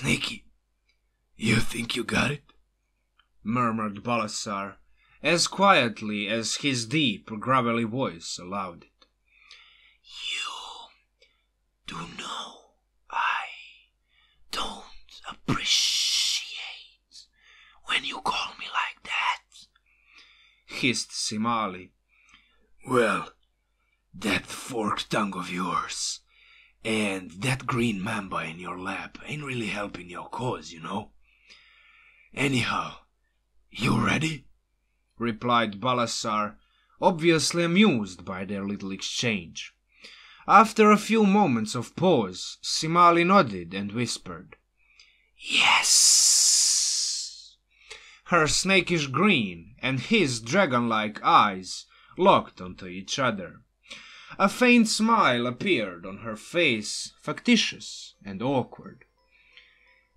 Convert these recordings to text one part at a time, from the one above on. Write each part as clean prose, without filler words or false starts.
Snaky, you think you got it? Murmured Balasar, as quietly as his deep, gravelly voice allowed it. You do know I don't appreciate when you call me like that, hissed Simali. Well, that forked tongue of yours and that green mamba in your lap ain't really helping your cause, you know. Anyhow, you ready? Replied Balasar, obviously amused by their little exchange. After a few moments of pause, Simali nodded and whispered, Yes! Her snakish grin and his dragon-like eyes locked onto each other. A faint smile appeared on her face, factitious and awkward.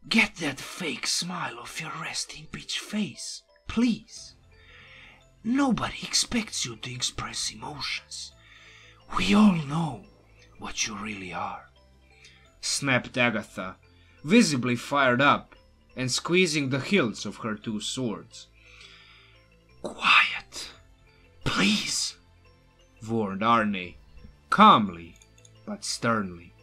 Get that fake smile off your resting bitch face, please. Nobody expects you to express emotions. We all know what you really are, snapped Agatha, visibly fired up and squeezing the hilts of her two swords. Quiet, please, warned Arne, calmly but sternly.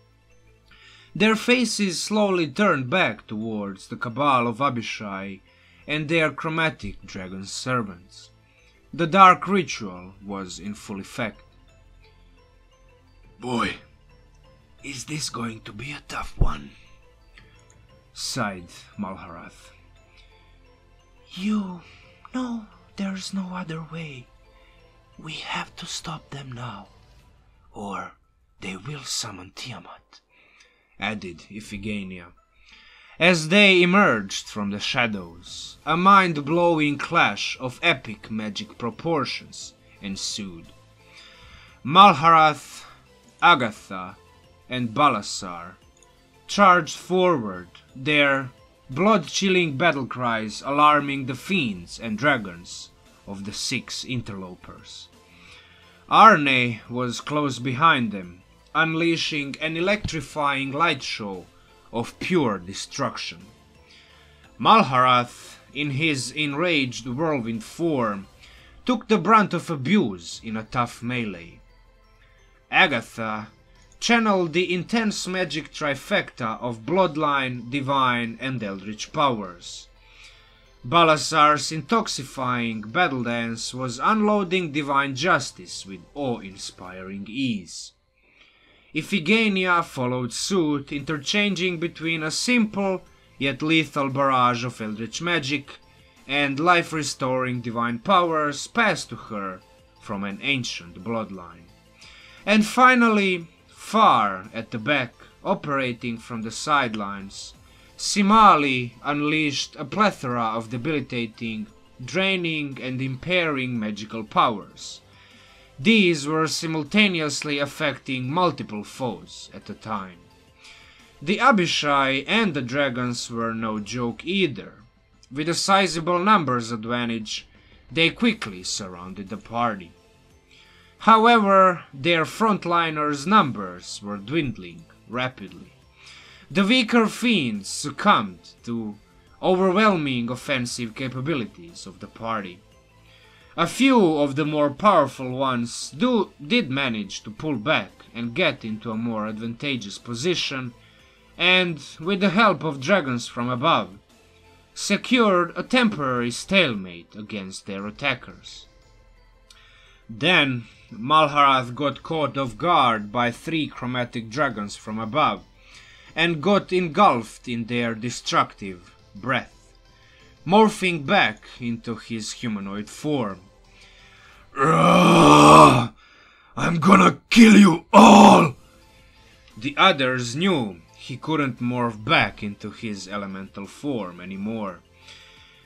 Their faces slowly turned back towards the cabal of Abishai and their chromatic dragon servants. The dark ritual was in full effect. Boy, is this going to be a tough one? Sighed Malharath. You know there's no other way. We have to stop them now, or they will summon Tiamat, added Iphigenia. As they emerged from the shadows, a mind-blowing clash of epic magic proportions ensued. Malharath, Agatha, and Balasar charged forward, their blood-chilling battle cries alarming the fiends and dragons of the 6 interlopers. Arne was close behind them, unleashing an electrifying light show of pure destruction. Malharath, in his enraged whirlwind form, took the brunt of abuse in a tough melee. Agatha channeled the intense magic trifecta of bloodline, divine, and eldritch powers. Balasar's intoxifying battle dance was unloading divine justice with awe-inspiring ease. Iphigenia followed suit, interchanging between a simple yet lethal barrage of eldritch magic and life-restoring divine powers passed to her from an ancient bloodline. And finally, far at the back, operating from the sidelines, Simali unleashed a plethora of debilitating, draining and impairing magical powers. These were simultaneously affecting multiple foes at a time. The Abishai and the dragons were no joke either. With a sizable numbers advantage, they quickly surrounded the party. However, their frontliners' numbers were dwindling rapidly. The weaker fiends succumbed to overwhelming offensive capabilities of the party. A few of the more powerful ones did manage to pull back and get into a more advantageous position, and, with the help of dragons from above, secured a temporary stalemate against their attackers. Then, Malharath got caught off guard by 3 chromatic dragons from above, and got engulfed in their destructive breath, morphing back into his humanoid form. I'm gonna kill you all! The others knew he couldn't morph back into his elemental form anymore.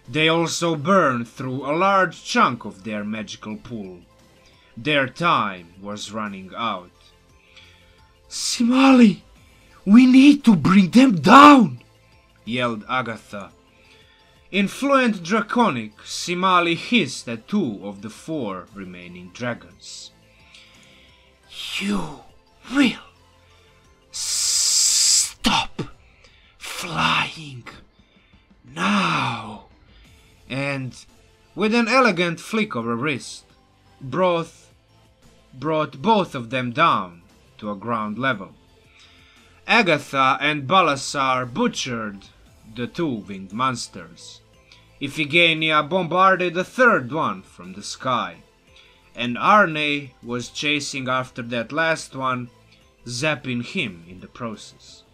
They also burned through a large chunk of their magical pool. Their time was running out. Simali, we need to bring them down! Yelled Agatha. In fluent Draconic, Simali hissed at 2 of the 4 remaining dragons. You will stop flying. attacking now. And with an elegant flick of her wrist, brought both of them down to a ground level. Agatha and Balasar butchered the two winged monsters. Iphigenia bombarded a third one from the sky, and Arne was chasing after that last one, zapping him in the process.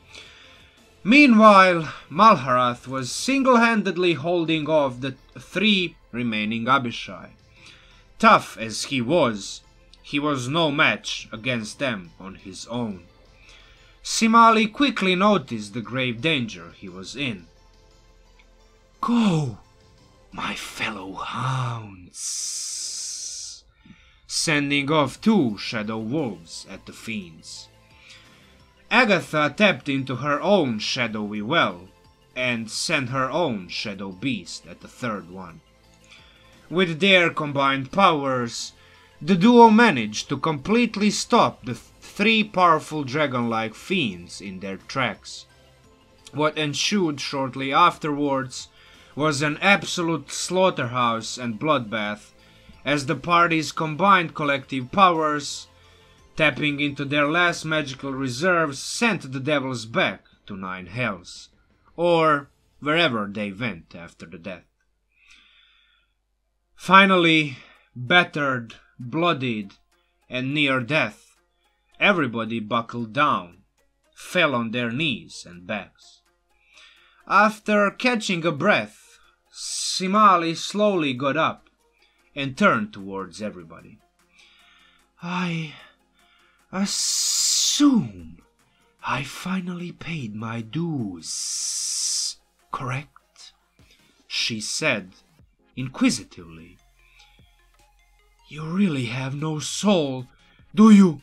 Meanwhile, Malharath was single-handedly holding off the three remaining Abishai. Tough as he was no match against them on his own. Simali quickly noticed the grave danger he was in. "Go, my fellow hounds," sending off two shadow wolves at the fiends. Agatha tapped into her own shadowy well and sent her own shadow beast at the third one. With their combined powers, the duo managed to completely stop the three powerful dragon-like fiends in their tracks. What ensued shortly afterwards was an absolute slaughterhouse and bloodbath, as the party's combined collective powers, tapping into their last magical reserves, sent the devils back to Nine Hells, or wherever they went after the death. Finally, battered, bloodied, and near death, everybody buckled down, fell on their knees and backs. After catching a breath, Simali slowly got up and turned towards everybody. "I assume I finally paid my dues, correct?" she said inquisitively. "You really have no soul, do you?"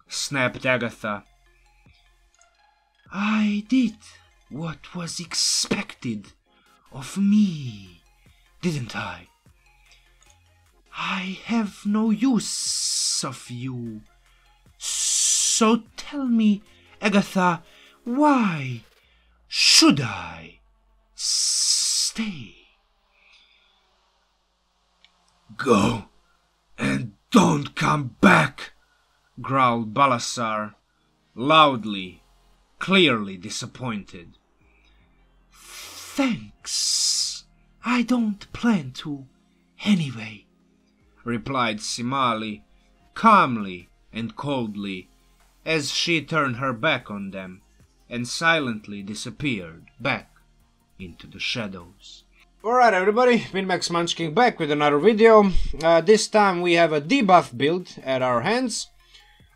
snapped Agatha. "I did what was expected of me, didn't I? I have no use of you. So tell me, Agatha, why should I stay?" "Go and don't come back," growled Balasar, loudly, clearly disappointed. "Thanks. I don't plan to, anyway," replied Simali, calmly and coldly, as she turned her back on them and silently disappeared back into the shadows. Alright everybody, Winmax Munchkin back with another video. This time we have a debuff build at our hands.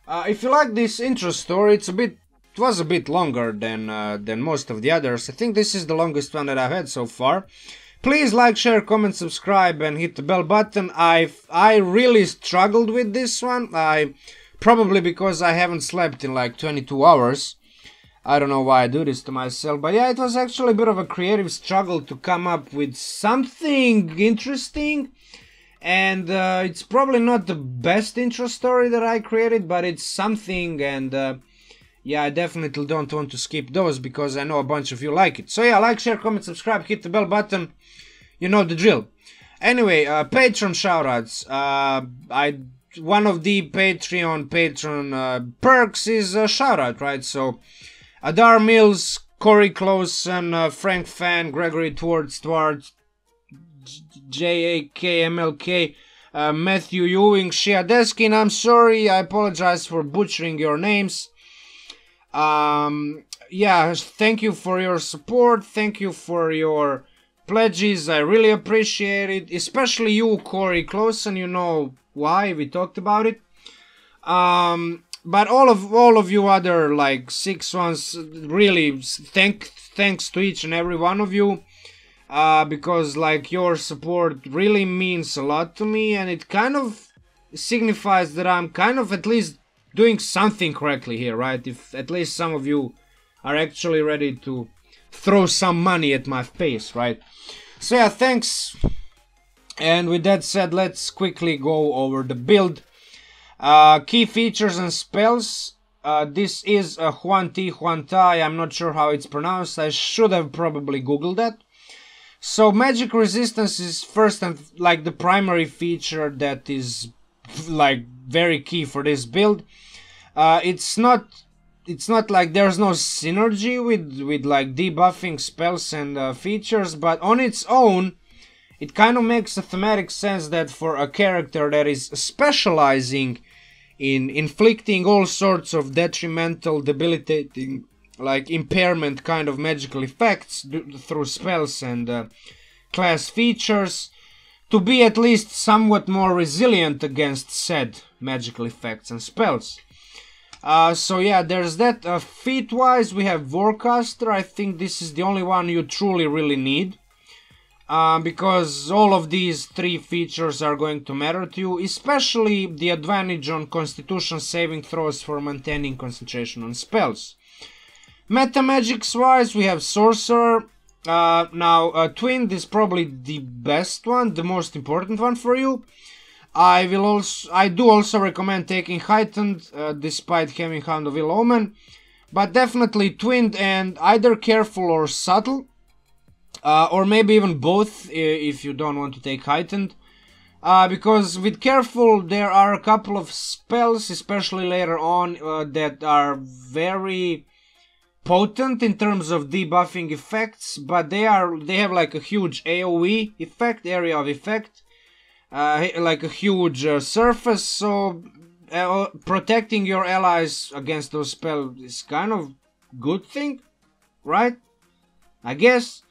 If you like this intro story, it was a bit longer than most of the others. I think this is the longest one that I've had so far. Please like, share, comment, subscribe, and hit the bell button. I really struggled with this one. Probably because I haven't slept in like 22 hours. I don't know why I do this to myself, but yeah, it was actually a bit of a creative struggle to come up with something interesting. And it's probably not the best intro story that I created, but it's something, and yeah, I definitely don't want to skip those because I know a bunch of you like it. So yeah, like, share, comment, subscribe, hit the bell button. You know the drill. Anyway, Patreon shoutouts. One of the Patreon perks is a shoutout, right? So Adar Millz, Cory Clausen, Frank Fan, Gregory Twarz, Jakmlk, Matthew Ewing, Shea Deskin. I'm sorry, I apologize for butchering your names. Yeah, thank you for your support, thank you for your pledges, I really appreciate it, especially you, Cory Clausen, you know why, we talked about it. But all of you other like 6 ones, really thanks to each and every one of you, because like your support really means a lot to me, and it kind of signifies that I'm kind of at least doing something correctly here, right? If at least some of you are actually ready to throw some money at my face, right? So yeah, thanks. And with that said, let's quickly go over the build. Key features and spells. This is a Yuan-Ti, I'm not sure how it's pronounced, I should have probably googled that. So magic resistance is first and like the primary feature that is like very key for this build. It's not like there's no synergy with like debuffing spells and features, but on its own it kind of makes a thematic sense that for a character that is specializing in inflicting all sorts of detrimental, debilitating, like impairment kind of magical effects through spells and class features, to be at least somewhat more resilient against said magical effects and spells. So yeah, there's that. Feat-wise, we have Warcaster. I think this is the only one you truly really need. Because all of these three features are going to matter to you, especially the advantage on Constitution saving throws for maintaining concentration on spells. Meta magics wise, we have Sorcerer. Now, Twinned is probably the best one, the most important one for you. I do also recommend taking Heightened, despite having Hound of Ill Omen, but definitely Twinned and either Careful or Subtle. Or maybe even both if you don't want to take Heightened. Because with Careful there are a couple of spells, especially later on, that are very potent in terms of debuffing effects, but they have like a huge AoE effect, area of effect, like a huge surface, so protecting your allies against those spells is kind of good thing, right? I guess.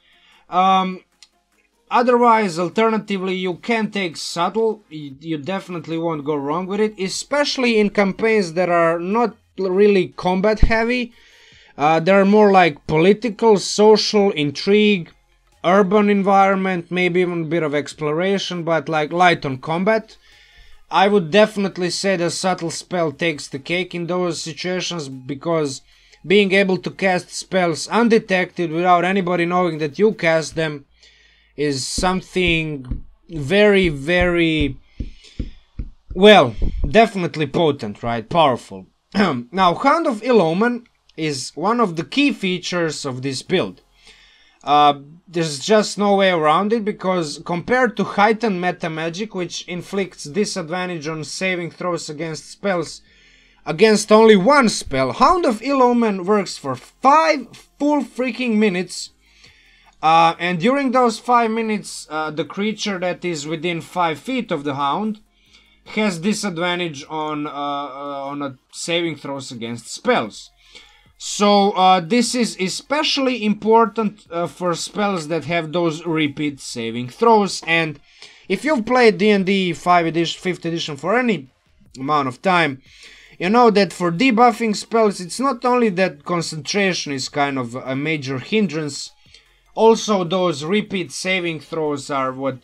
Otherwise, alternatively, you can take Subtle. You definitely won't go wrong with it, especially in campaigns that are not really combat heavy. They're more like political, social, intrigue, urban environment, maybe even a bit of exploration, but like light on combat. I would definitely say the Subtle spell takes the cake in those situations, because being able to cast spells undetected without anybody knowing that you cast them is something very, very, well, definitely potent, right? Powerful. Now, Hound of Ill Omen is one of the key features of this build. There's just no way around it, because compared to Heightened Meta Magic, which inflicts disadvantage on saving throws against spells against only one spell, Hound of Ill Omen works for 5 full freaking minutes, and during those 5 minutes the creature that is within 5 feet of the Hound has disadvantage on saving throws against spells. So this is especially important for spells that have those repeat saving throws, and if you've played D&D 5th edition for any amount of time, you know that for debuffing spells, it's not only that concentration is kind of a major hindrance, also those repeat saving throws are what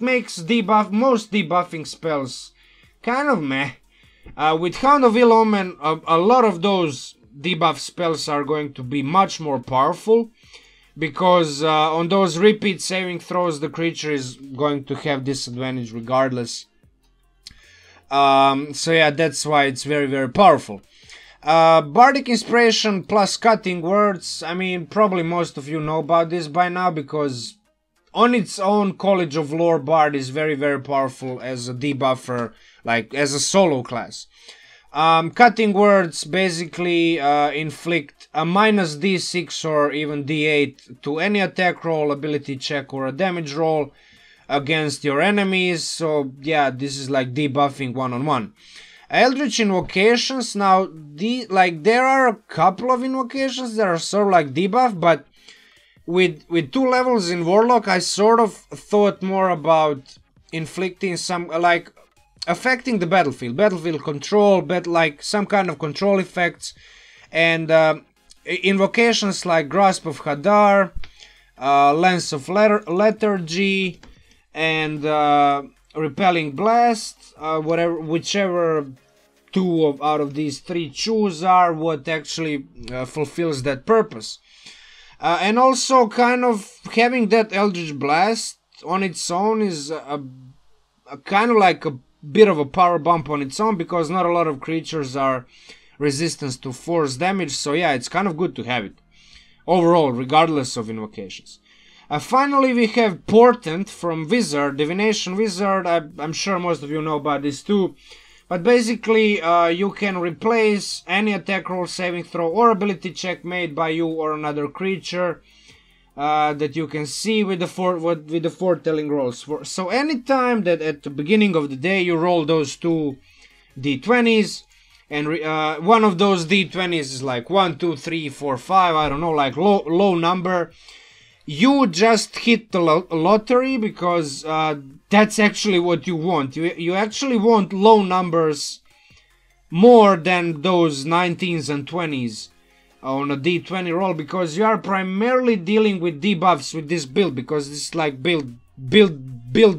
makes most debuffing spells kind of meh. With Hound of Ill Omen, a lot of those debuff spells are going to be much more powerful, because on those repeat saving throws the creature is going to have disadvantage regardless. So yeah, that's why it's very, very powerful. Bardic Inspiration plus Cutting Words, I mean, probably most of you know about this by now, because on its own, College of Lore Bard is very, very powerful as a debuffer, like as a solo class. Cutting Words basically inflict a minus d6 or even d8 to any attack roll, ability check, or a damage roll against your enemies. So yeah, this is like debuffing one-on-one. Eldritch Invocations, now there are a couple of invocations that are sort of like debuff, but with 2 levels in Warlock, I sort of thought more about inflicting some, like, affecting the battlefield control, but like some kind of control effects, and invocations like Grasp of Hadar, Lens of Lethargy, and Repelling Blast, whichever 2 out of these 3 choose are what actually fulfills that purpose. And also kind of having that Eldritch Blast on its own is a kind of like a bit of a power bump on its own, because not a lot of creatures are resistance to force damage, so yeah, it's kind of good to have it overall, regardless of invocations. Finally, we have Portent from Wizard, Divination Wizard. I'm sure most of you know about this too. But basically, you can replace any attack roll, saving throw, or ability check made by you or another creature that you can see with the foretelling rolls. So anytime that at the beginning of the day you roll those two d20s, and one of those d20s is like 1, 2, 3, 4, 5, I don't know, like low number, you just hit the lottery, because that's actually what you want. You actually want low numbers more than those 19s and 20s on a d20 roll, because you are primarily dealing with debuffs with this build, because it's like built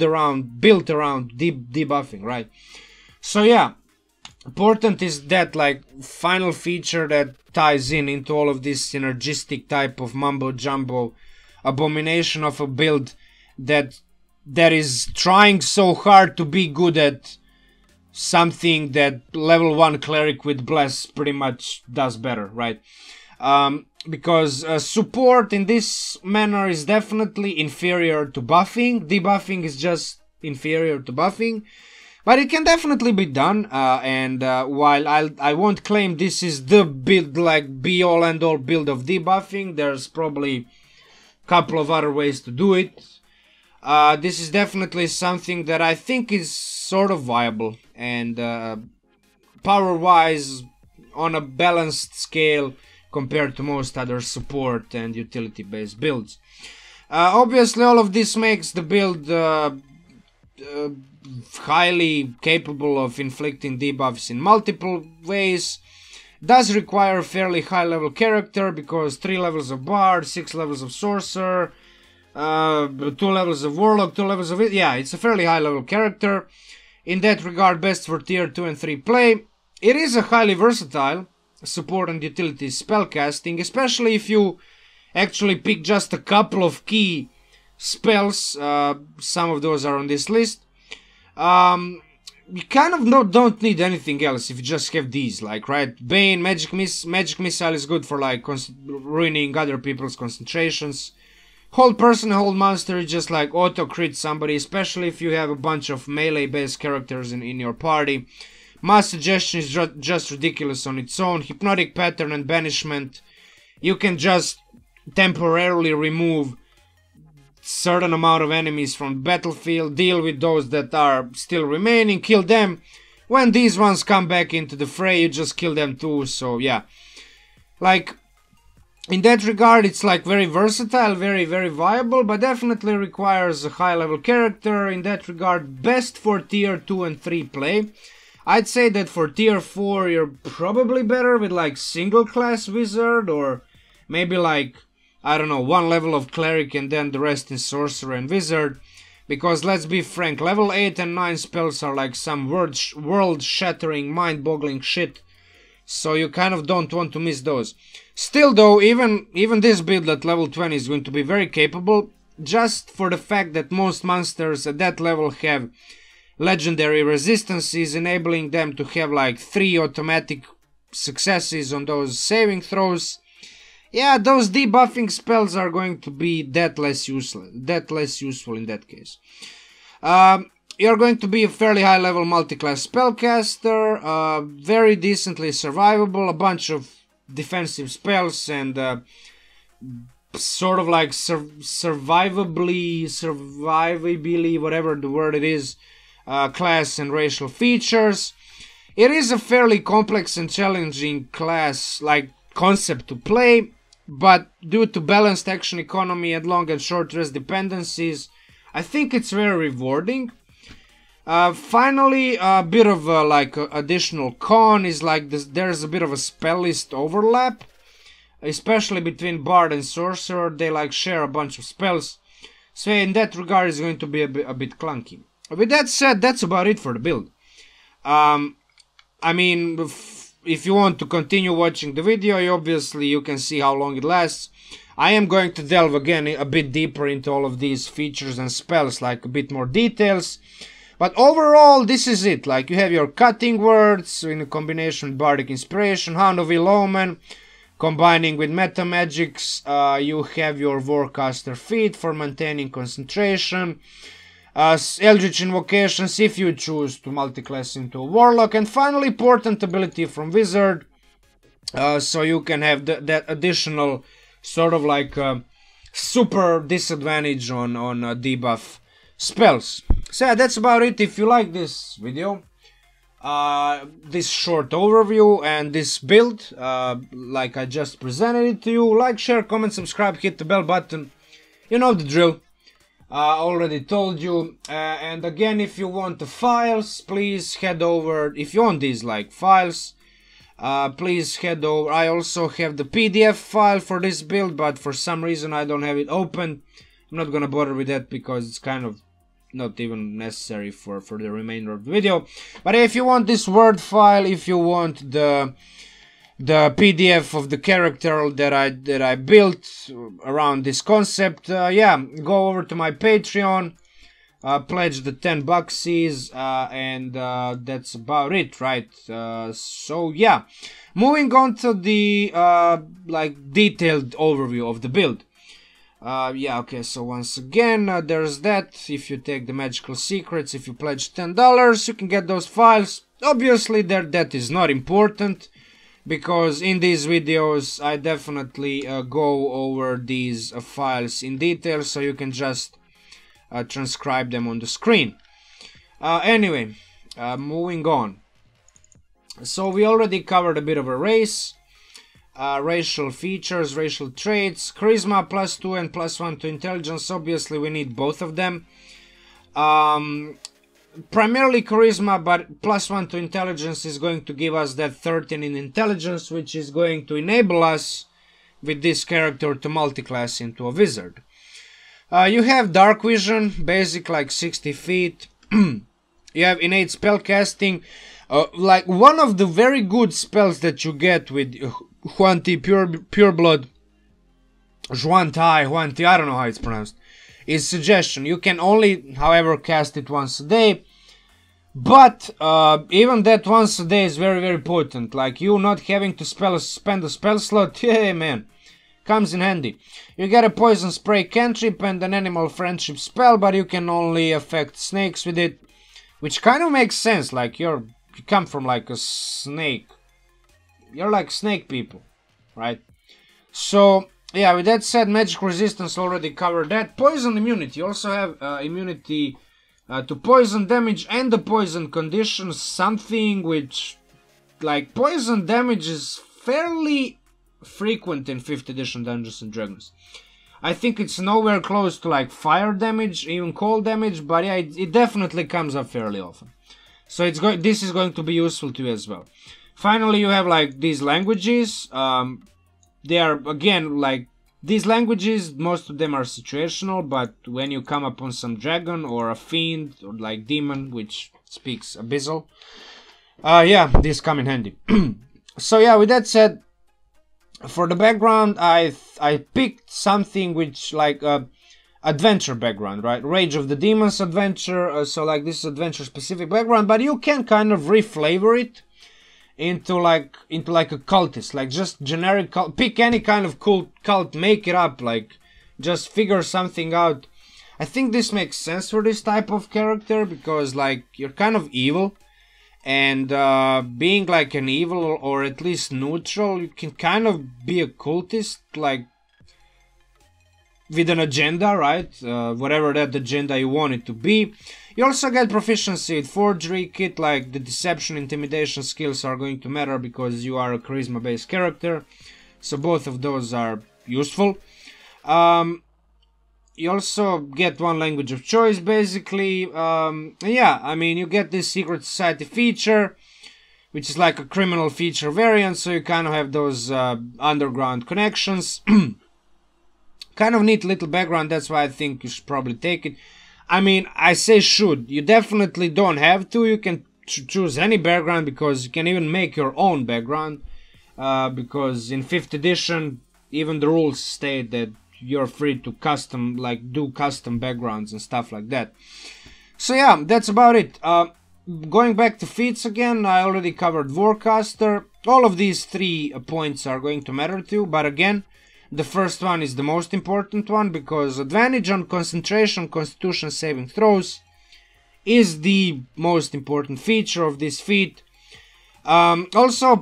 around debuffing, right? So yeah, Portent is that like final feature that ties into all of this synergistic type of mumbo jumbo abomination of a build that is trying so hard to be good at something that level 1 cleric with bless pretty much does better, right? Because support in this manner is definitely inferior to buffing. Debuffing is just inferior to buffing, but it can definitely be done. And while I won't claim this is the build, like be all and all build of debuffing, there's probably couple of other ways to do it. This is definitely something that I think is sort of viable, and power wise on a balanced scale compared to most other support and utility based builds. Obviously all of this makes the build highly capable of inflicting debuffs in multiple ways. Does require a fairly high level character, because 3 levels of Bard, 6 levels of Sorcerer, 2 levels of Warlock, 2 levels of... yeah, it's a fairly high level character. In that regard, best for tier 2 and 3 play. It is a highly versatile support and utility spellcasting, especially if you actually pick just a couple of key spells. Some of those are on this list. You kind of don't need anything else if you just have these, like, right? Bane, Magic Missile is good for, like, ruining other people's concentrations. Hold Person, Hold Monster is just, like, auto-crit somebody, especially if you have a bunch of melee-based characters in your party. Mass Suggestion is just ridiculous on its own. Hypnotic Pattern and Banishment. You can just temporarily remove certain amount of enemies from the battlefield, deal with those that are still remaining, kill them. When these ones come back into the fray, you just kill them too. So yeah, like in that regard, it's like very versatile, very viable, but definitely requires a high level character. In that regard, best for tier 2 and 3 play. I'd say that for tier 4 you're probably better with like single class wizard, or maybe like, I don't know, 1 level of cleric and then the rest in sorcerer and wizard. Because let's be frank, level 8 and 9 spells are like some world-shattering, mind-boggling shit. So you kind of don't want to miss those. Still though, even this build at level 20 is going to be very capable, just for the fact that most monsters at that level have legendary resistances, enabling them to have like 3 automatic successes on those saving throws. Yeah, those debuffing spells are going to be that less useful in that case. You're going to be a fairly high level multi-class spellcaster, very decently survivable, a bunch of defensive spells, and sort of like survivably, whatever the word it is, class and racial features. It is a fairly complex and challenging class, like concept to play, but due to balanced action economy and long and short rest dependencies, I think it's very rewarding. Finally, a bit of like additional con is like this, there's a bit of a spell list overlap, especially between Bard and Sorcerer. They like share a bunch of spells, so in that regard it's going to be a bit clunky. With that said, that's about it for the build. I mean, if you want to continue watching the video, you can see how long it lasts. I am going to delve again a bit deeper into all of these features and spells, like a bit more details. But overall, this is it. Like, you have your cutting words in a combination with Bardic Inspiration, Hound of Omen, combining with meta magics. You have your Warcaster feat for maintaining concentration. Eldritch invocations if you choose to multiclass into a Warlock. And finally, Portent ability from Wizard. So you can have that additional sort of like super disadvantage on debuff spells. So yeah, that's about it. If you like this video, this short overview and this build, like I just presented it to you, like, share, comment, subscribe, hit the bell button. You know the drill. Already told you. And again, if you want the files, please head over. If you want these like files, please head over. I also have the PDF file for this build, but for some reason I don't have it open. I'm not gonna bother with that because it's kind of not even necessary for the remainder of the video. But if you want this Word file, if you want the PDF of the character that I built around this concept, yeah, go over to my Patreon, pledge the 10 bucksies, and that's about it, right? So yeah, moving on to the like detailed overview of the build. Yeah, okay, so once again, there's that. If you take the magical secrets, if you pledge $10, you can get those files. Obviously, that is not important, because in these videos I definitely go over these files in detail, so you can just transcribe them on the screen. Anyway, moving on. So we already covered a bit of a race. Racial features, racial traits, charisma +2 and +1 to intelligence. Obviously we need both of them. Primarily charisma, but +1 to intelligence is going to give us that 13 in intelligence, which is going to enable us with this character to multiclass into a wizard. You have dark vision, basic like 60 feet. You have innate spell casting. Like one of the very good spells that you get with Yuan-Ti, pure blood, Yuan-Ti, I don't know how it's pronounced, is suggestion. You can only, however, cast it once a day, but even that once a day is very, very potent. Like, you not having to spend a spell slot, yeah, man, comes in handy. You get a poison spray cantrip and an animal friendship spell, but you can only affect snakes with it, which kind of makes sense. Like, you come from like a snake. You're like snake people, right? So yeah, with that said, magic resistance already covered that. Poison immunity, you also have immunity to poison damage and the poison condition, something which, like, poison damage is fairly frequent in 5th edition Dungeons and Dragons. I think it's nowhere close to like fire damage, even cold damage, but yeah, it definitely comes up fairly often. So this is going to be useful to you as well. Finally, you have like these languages. They are, again, like, these languages, most of them are situational, but when you come upon some dragon or a fiend or like demon which speaks abyssal, yeah, these come in handy. So yeah, with that said, for the background, I picked something which, like, adventure background, right? Rage of the Demons adventure, so like this is adventure specific background, but you can kind of reflavor it into like a cultist, like just generic cult. Pick any kind of cool cult, make it up, like just figure something out. I think this makes sense for this type of character because, like, you're kind of evil, and being like an evil or at least neutral, you can kind of be a cultist, like with an agenda, right? Whatever that agenda you want it to be. You also get proficiency with forgery kit, like the deception, intimidation skills are going to matter because you are a charisma based character, so both of those are useful. You also get one language of choice, basically. Yeah, I mean, you get this secret society feature, which is like a criminal feature variant, so you kind of have those underground connections. Kind of neat little background, that's why I think you should probably take it. I mean, I say should. You definitely don't have to. You can choose any background because you can even make your own background. Because in 5th edition, even the rules state that you're free to custom, like, do custom backgrounds and stuff like that. So yeah, that's about it. Going back to feats again, I already covered Warcaster. All of these 3 points are going to matter to you, but again, the first one is the most important one, because advantage on concentration, constitution saving throws is the most important feature of this feat. Also,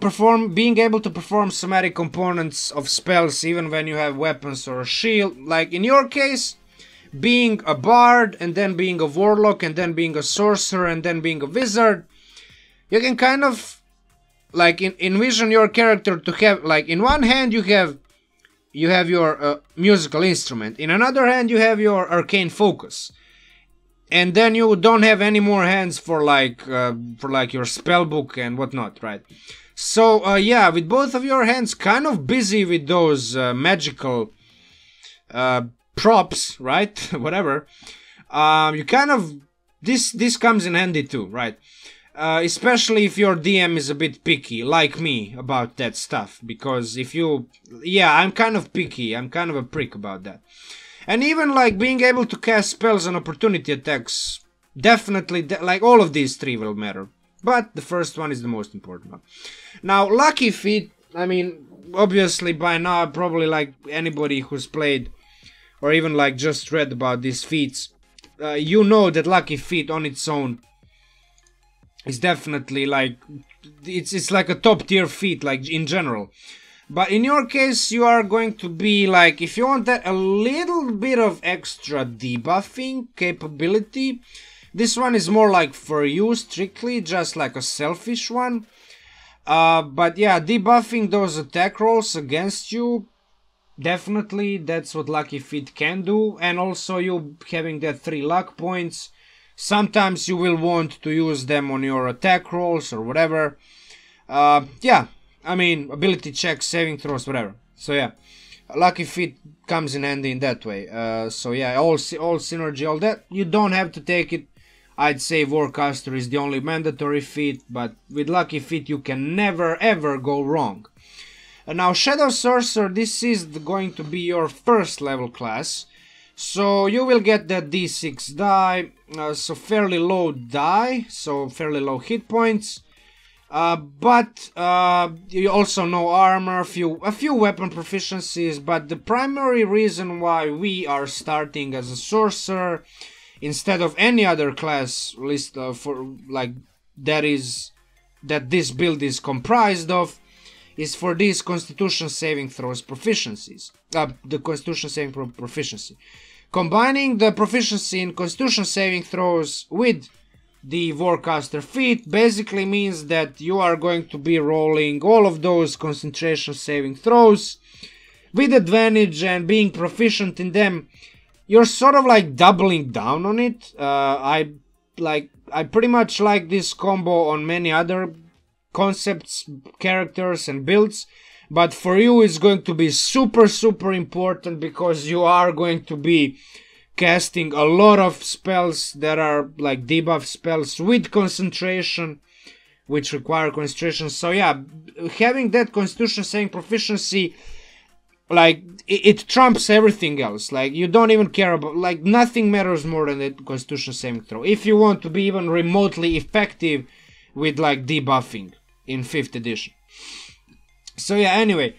being able to perform somatic components of spells even when you have weapons or a shield. Like in your case, being a bard, and then being a warlock, and then being a sorcerer, and then being a wizard, you can kind of like envision your character to have, like, in one hand you have your musical instrument, in another hand you have your arcane focus, and then you don't have any more hands for like your spell book and whatnot, right? So yeah, with both of your hands kind of busy with those magical props, right? Whatever. You kind of this comes in handy too, right? Especially if your DM is a bit picky, like me, about that stuff. Because if you... Yeah, I'm kind of picky. I'm kind of a prick about that. And even, like, being able to cast spells and opportunity attacks, definitely, like, all of these 3 will matter. But the first one is the most important one. Now, lucky feat, I mean, obviously by now, probably, like, anybody who's played, or even, like, just read about these feats, you know that lucky feat on its own is definitely like it's like a top tier feat, like in general. But in your case, you are going to be like, if you want that a little bit of extra debuffing capability, this one is more like for you strictly, just like a selfish one. But yeah, debuffing those attack rolls against you, definitely that's what lucky feat can do. And also you having that 3 luck points, sometimes you will want to use them on your attack rolls or whatever. Yeah, I mean, ability checks, saving throws, whatever. So yeah, lucky feat comes in handy in that way. So yeah, all synergy, all that. You don't have to take it. I'd say Warcaster is the only mandatory feat, but with lucky feat you can never ever go wrong. Now Shadow Sorcerer, this is going to be your first level class. So you will get that d6 die, so fairly low die, so fairly low hit points. But you also know armor, a few weapon proficiencies, but the primary reason why we are starting as a sorcerer instead of any other class list for like that this build is comprised of is for these Constitution saving throws proficiencies. The Constitution saving proficiency. Combining the proficiency in Constitution saving throws with the Warcaster feat basically means that you are going to be rolling all of those concentration saving throws with advantage, and being proficient in them, you're sort of like doubling down on it. I pretty much like this combo on many other concepts, characters and builds, but for you it's going to be super important because you are going to be casting a lot of spells that are like debuff spells with concentration, which require concentration. So yeah, having that Constitution saving proficiency, like it trumps everything else. Like you don't even care about, like nothing matters more than the Constitution saving throw if you want to be even remotely effective with like debuffing in 5th edition. So yeah, anyway,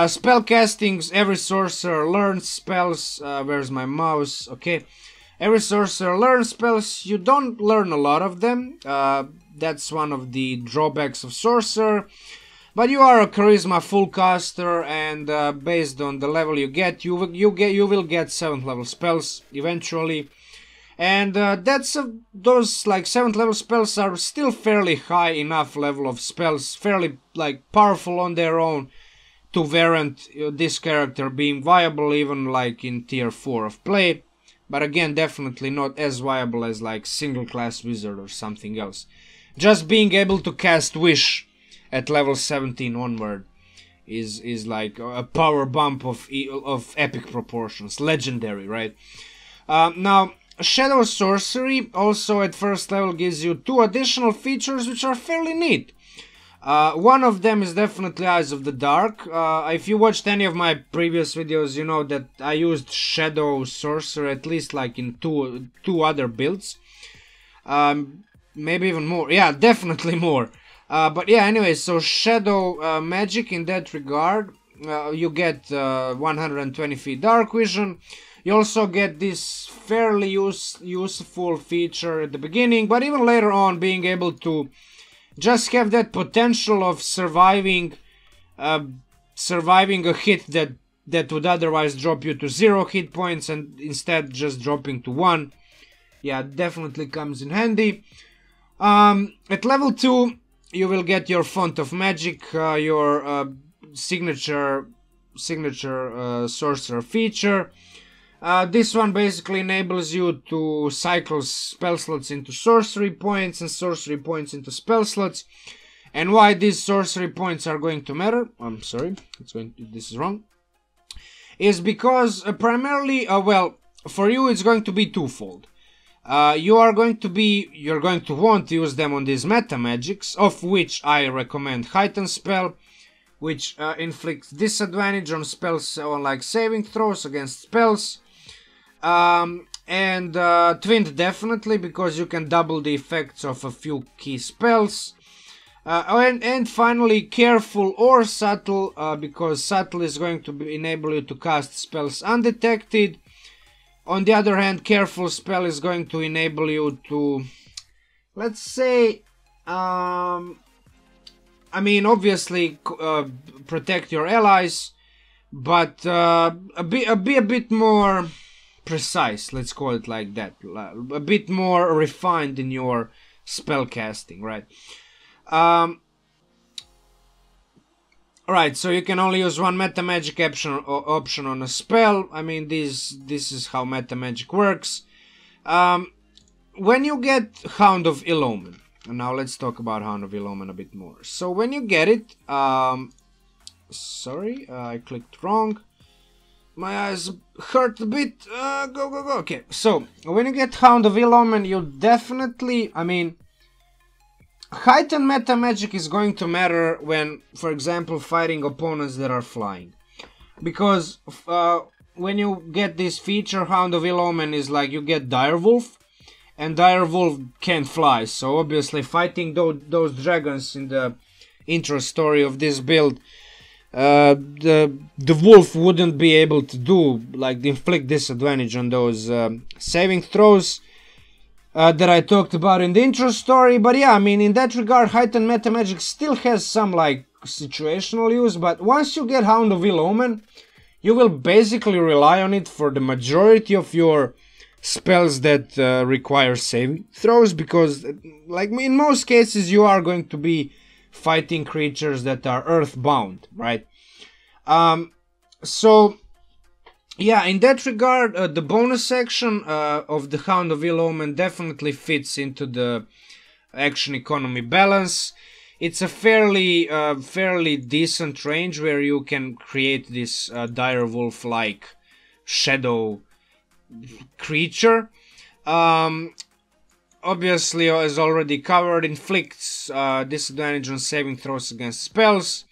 spell castings, every sorcerer learns spells. Where's my mouse? Okay, every sorcerer learns spells. You don't learn a lot of them. That's one of the drawbacks of sorcerer. But you are a charisma full caster, and based on the level you get, you will get 7th level spells eventually. And those like 7th level spells are still fairly high enough level of spells, fairly like powerful on their own to warrant this character being viable even like in tier 4 of play. But again, definitely not as viable as like single class wizard or something else. Just being able to cast wish at level 17 onward is like a power bump of epic proportions, legendary, right? Now Shadow Sorcery also at first level gives you 2 additional features which are fairly neat. One of them is definitely Eyes of the Dark. If you watched any of my previous videos, you know that I used Shadow Sorcerer at least like in two other builds. Maybe even more. Yeah, definitely more. But yeah, anyway, so shadow magic in that regard. You get 120 feet dark vision. You also get this fairly useful feature at the beginning, but even later on, being able to just have that potential of surviving a hit that would otherwise drop you to 0 hit points, and instead just dropping to 1. Yeah, definitely comes in handy. At level 2, you will get your font of magic, your signature sorcerer feature. This one basically enables you to cycle spell slots into sorcery points and sorcery points into spell slots. And why these sorcery points are going to matter, I'm sorry, this is wrong, is because primarily, well, for you it's going to be twofold. You're going to want to use them on these meta magics, of which I recommend Heighten Spell, which inflicts disadvantage on spells on like saving throws against spells. And Twinned definitely, because you can double the effects of a few key spells. And finally, Careful or Subtle, because Subtle is going to enable you to cast spells undetected. On the other hand, Careful spell is going to enable you to, let's say, I mean, obviously protect your allies, but be a bit more precise, let's call it like that, a bit more refined in your spell casting, right? Alright, so you can only use one meta magic option on a spell. I mean, this is how meta magic works. When you get Hound of Ill Omen, and now let's talk about Hound of Ill Omen a bit more. So when you get it, sorry, I clicked wrong. My eyes hurt a bit. Go. Okay, so when you get Hound of Ill Omen, you definitely, I mean, Heightened meta magic is going to matter when, for example, fighting opponents that are flying. Because when you get this feature, Hound of Ill Omen is like you get Direwolf, and Direwolf can fly. So obviously fighting those dragons in the intro story of this build, the wolf wouldn't be able to do, like, inflict disadvantage on those saving throws that I talked about in the intro story. But yeah, I mean, in that regard, Heightened meta magic still has some like situational use, but once you get Hound of Ill Omen, you will basically rely on it for the majority of your spells that require saving throws, because like in most cases you are going to be fighting creatures that are earthbound, right? So yeah, in that regard, the bonus section of the Hound of Ill Omen definitely fits into the action economy balance. It's a fairly decent range where you can create this direwolf-like shadow creature. Obviously, as already covered, inflicts disadvantage on saving throws against spells.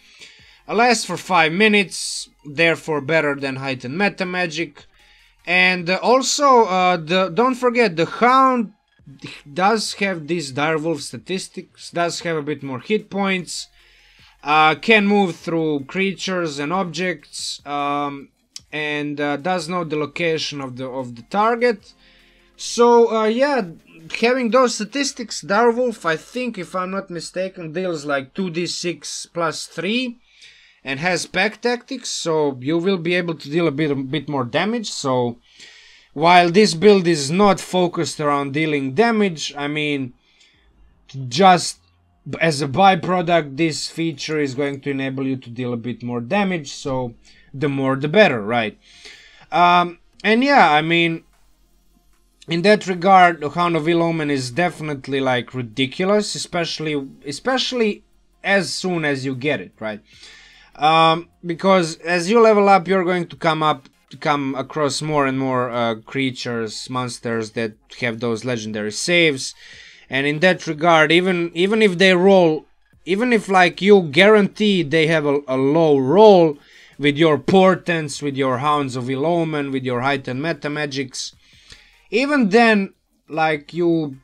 Lasts for 5 minutes, therefore better than Heightened meta magic. And also, don't forget, the Hound does have these direwolf statistics, does have a bit more hit points, can move through creatures and objects, and does know the location of the target. So yeah, having those statistics, Direwolf, I think, if I'm not mistaken, deals like 2d6 plus 3 and has pack tactics, so you will be able to deal a bit more damage. So while this build is not focused around dealing damage, I mean, just as a byproduct, this feature is going to enable you to deal a bit more damage, so the more the better, right? And yeah, I mean, in that regard, the Hound of Ill Omen is definitely like ridiculous, especially as soon as you get it, right? Because as you level up, you're going to come across more and more creatures, monsters that have those legendary saves, and in that regard, even if they roll, even if like you guarantee they have a low roll with your portents, with your Hounds of Ill Omen, with your Heightened meta magics, even then, like, you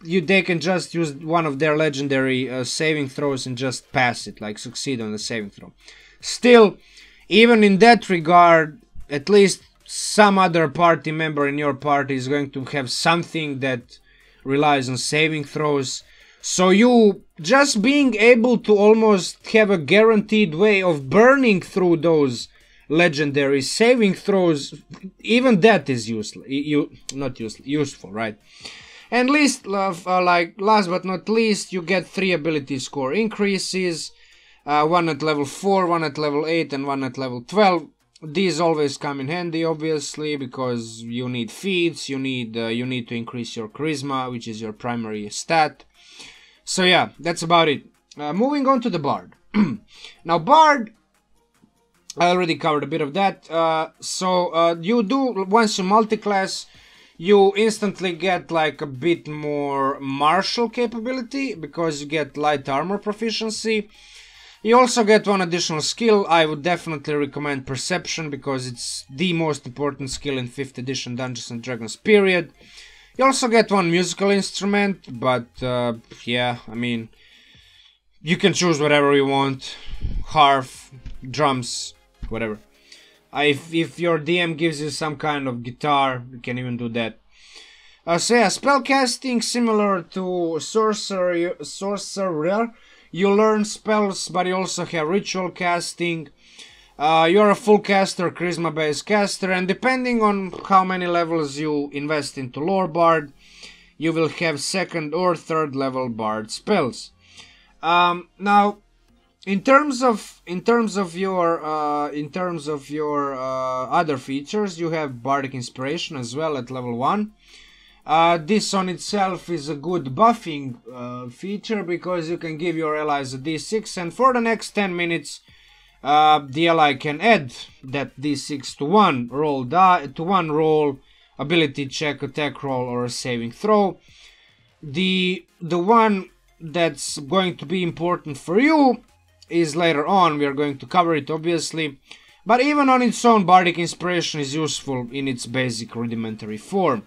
they can just use one of their legendary saving throws and just pass it, like succeed on the saving throw. Still, even in that regard, at least some other party member in your party is going to have something that relies on saving throws. So you just being able to almost have a guaranteed way of burning through those legendary saving throws, even that is useful, right? And last but not least, you get 3 ability score increases, one at level 4, one at level 8, and one at level 12. These always come in handy, obviously, because you need feats, you need to increase your charisma, which is your primary stat. So yeah, that's about it. Moving on to the Bard. Now, Bard, I already covered a bit of that. You do, once you multiclass, you instantly get like a bit more martial capability, because you get light armor proficiency. You also get one additional skill. I would definitely recommend Perception, because it's the most important skill in 5th edition Dungeons and Dragons period. You also get one musical instrument, but yeah, I mean, you can choose whatever you want. Harp, drums, whatever. If your DM gives you some kind of guitar, you can even do that. So yeah, spellcasting, similar to Sorcerer. You learn spells, but you also have ritual casting. You're a full caster, charisma-based caster, and depending on how many levels you invest into Lore Bard, you will have 2nd or 3rd level Bard spells. Now, in terms of your other features, you have Bardic Inspiration as well at level 1. This on itself is a good buffing feature, because you can give your allies a d6, and for the next 10 minutes, the ally can add that d6 to one roll, ability check, attack roll, or a saving throw. The one that's going to be important for you is later on. We are going to cover it, obviously, but even on its own, Bardic Inspiration is useful in its basic rudimentary form.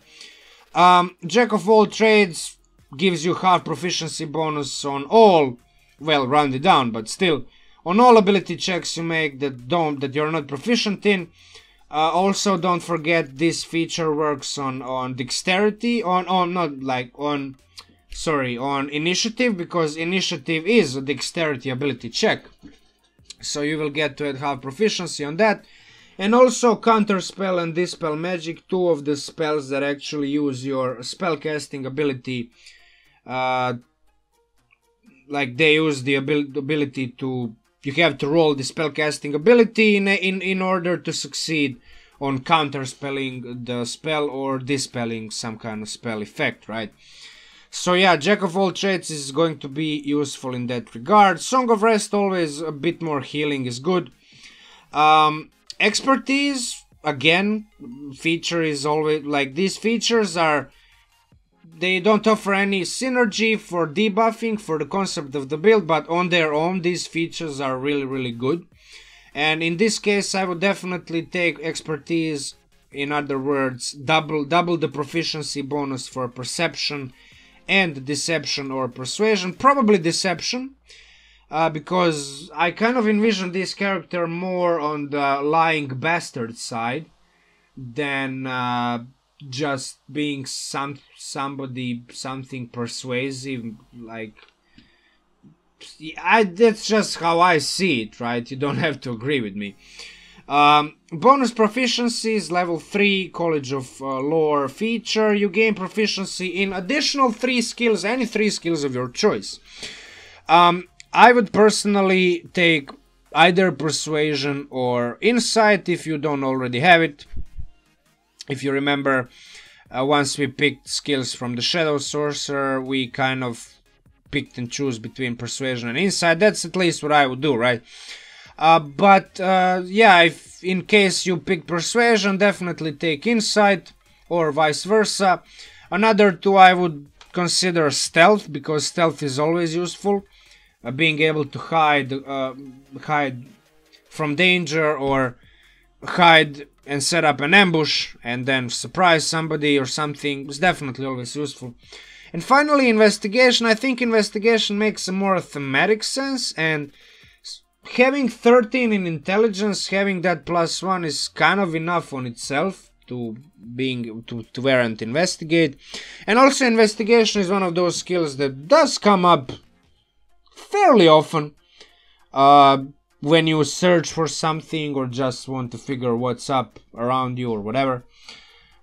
Jack of all trades gives you half proficiency bonus on all, well, rounded down, but still, on all ability checks you make that you're not proficient in. Also, don't forget this feature works on dexterity, on initiative, because initiative is a dexterity ability check. So you will get to add half proficiency on that. And also counterspell and dispel magic, 2 of the spells that actually use your spellcasting ability. Like they use the ability to, you have to roll the spellcasting ability in order to succeed on counterspelling the spell or dispelling some kind of spell effect, right? So yeah, Jack of all trades is going to be useful in that regard. Song of Rest, always a bit more healing is good. Expertise, again, feature is always, like, these features are, they don't offer any synergy for debuffing, for the concept of the build, but on their own, these features are really, really good. And in this case, I would definitely take expertise, in other words, double the proficiency bonus for perception and deception or persuasion, probably deception. Because I kind of envision this character more on the lying bastard side than just being something persuasive. Like, that's just how I see it, right? You don't have to agree with me. Bonus proficiencies, level 3, College of Lore feature. You gain proficiency in additional 3 skills, any 3 skills of your choice. I would personally take either Persuasion or Insight if you don't already have it. If you remember, once we picked skills from the Shadow Sorcerer, we kind of picked and choose between Persuasion and Insight. That's at least what I would do, right? Yeah, if in case you pick Persuasion, definitely take Insight, or vice versa. Another 2 I would consider Stealth, because Stealth is always useful. Being able to hide from danger, or hide and set up an ambush and then surprise somebody or something is definitely always useful. And finally, investigation. I think investigation makes a more thematic sense, and having 13 in intelligence, having that +1 is kind of enough on itself to warrant investigate. And also investigation is one of those skills that does come up fairly often when you search for something or just want to figure what's up around you or whatever.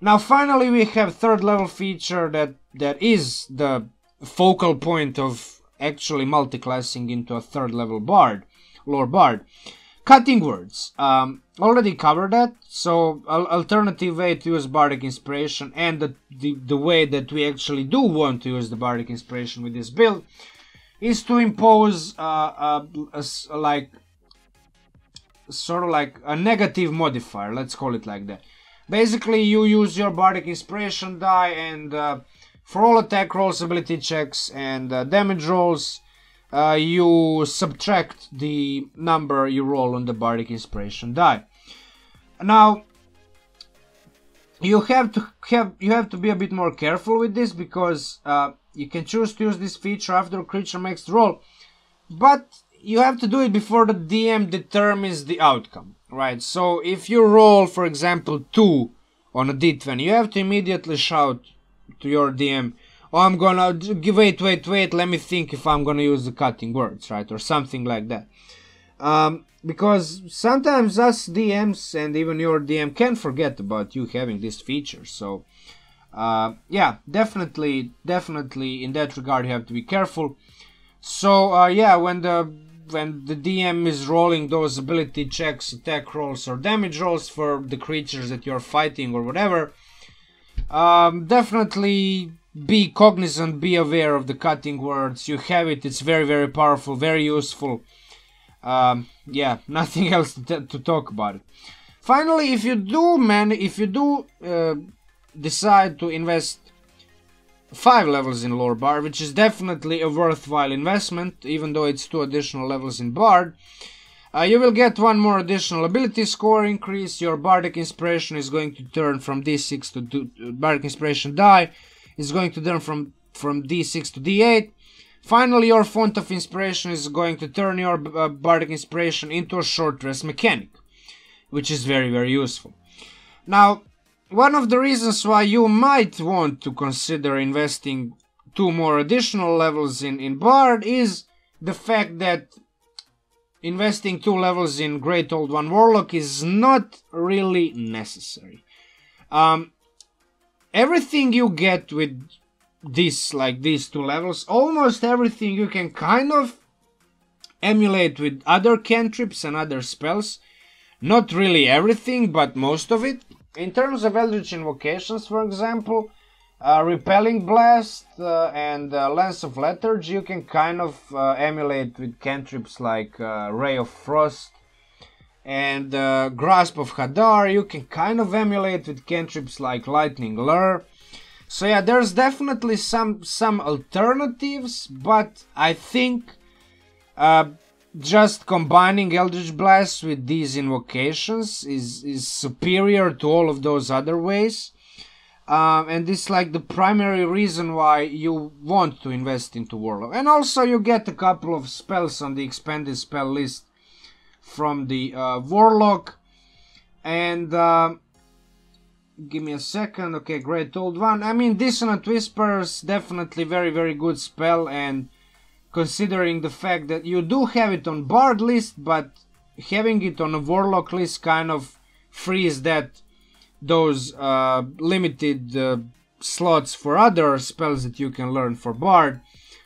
Now finally we have third level feature that is the focal point of actually multiclassing into a third level bard, lore bard. Cutting words. Already covered that. So alternative way to use bardic inspiration, and the way that we actually do want to use the bardic inspiration with this build is to impose sort of like a negative modifier, let's call it like that. Basically you use your bardic inspiration die, and for all attack rolls, ability checks, and damage rolls, you subtract the number you roll on the bardic inspiration die. Now you have to be a bit more careful with this, because you can choose to use this feature after a creature makes the roll, but you have to do it before the DM determines the outcome, right? So if you roll, for example, 2 on a d20, you have to immediately shout to your DM, oh, I'm gonna wait, let me think if I'm gonna use the cutting words, right? Or something like that. Because sometimes us DMs and even your DM can forget about you having this feature. So yeah, definitely in that regard you have to be careful. So yeah, when the DM is rolling those ability checks, attack rolls, or damage rolls for the creatures that you're fighting or whatever, definitely be cognizant, be aware of the cutting words. You have it, it's very, very powerful, very useful. Yeah, nothing else to talk about it. Finally, if you do decide to invest 5 levels in lore bard, which is definitely a worthwhile investment, even though it's 2 additional levels in bard, you will get 1 more additional ability score increase. Your bardic inspiration is going to turn from d6 to bardic inspiration die is going to turn from d6 to d8. Finally, your font of inspiration is going to turn your bardic inspiration into a short rest mechanic, which is very, very useful. Now, one of the reasons why you might want to consider investing 2 more additional levels in Bard is the fact that investing 2 levels in Great Old One Warlock is not really necessary. Everything you get with these 2 levels, almost everything you can kind of emulate with other cantrips and other spells. Not really everything, but most of it. In terms of Eldritch invocations, for example, Repelling Blast and Lance of Lethargy, you can kind of emulate with cantrips like Ray of Frost and Grasp of Hadar. You can kind of emulate with cantrips like Lightning Lure. So yeah, there's definitely some alternatives, but I think just combining Eldritch Blast with these invocations is superior to all of those other ways. And this is like the primary reason why you want to invest into Warlock. And also you get a couple of spells on the expanded spell list from the Warlock. And give me a second. Okay, Great Old One. I mean, Dissonant Whispers, definitely very, very good spell, and considering the fact that you do have it on Bard list, but having it on a Warlock list kind of frees those limited slots for other spells that you can learn for Bard.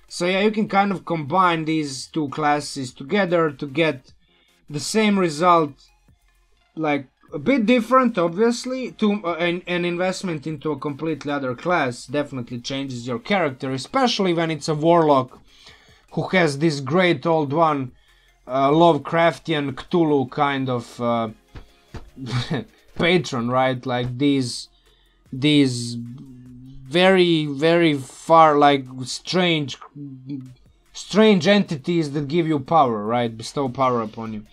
So yeah, you can kind of combine these 2 classes together to get the same result, like a bit different, obviously. An investment into a completely other class definitely changes your character, especially when it's a Warlock who has this Great Old One Lovecraftian Cthulhu kind of patron, right? Like these very, very far, like strange entities that give you power, right? Bestow power upon you.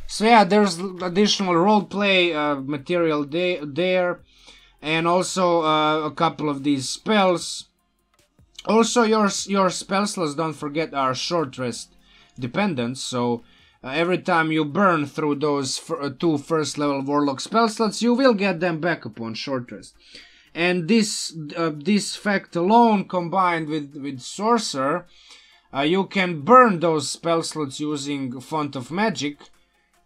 So yeah, there's additional roleplay material there, and also a couple of these spells Also, your spell slots, don't forget, are short rest dependent, so every time you burn through those two first level Warlock spell slots, you will get them back upon short rest. And this fact alone, combined with Sorcerer, you can burn those spell slots using Font of Magic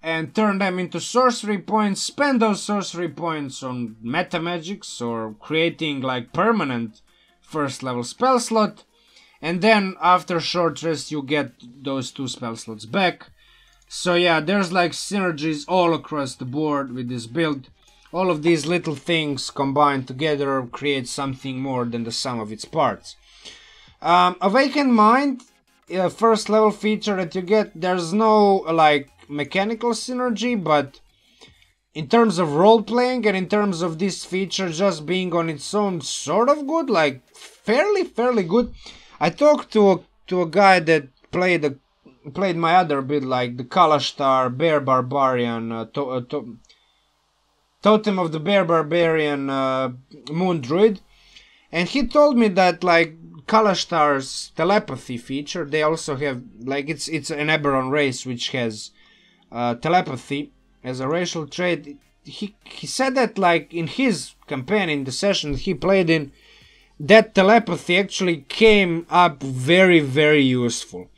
and turn them into sorcery points, spend those sorcery points on meta magics or creating like permanent first level spell slot, and then after short rest you get those two spell slots back. So yeah, there's like synergies all across the board with this build. All of these little things combined together create something more than the sum of its parts. Awakened Mind, first level feature that you get, there's no like mechanical synergy, but in terms of role playing and in terms of this feature just being on its own, sort of good, like fairly good. I talked to a guy that played my other build, like the Kalashtar Bear Barbarian, Totem of the Bear Barbarian Moon Druid, and he told me that like Kalashtar's telepathy feature, they also have like it's an Eberron race which has telepathy as a racial trait. He said that like in his campaign, in the session he played in, that telepathy actually came up very useful.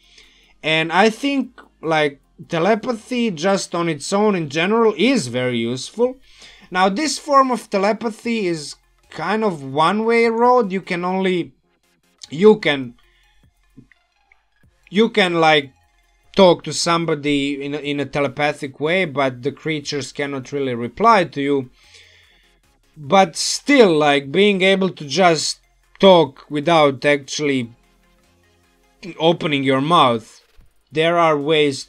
And I think like telepathy just on its own in general is very useful. Now this form of telepathy is kind of one-way road. You can like talk to somebody in a telepathic way, but the creatures cannot really reply to you. But still, like being able to just talk without actually opening your mouth, there are ways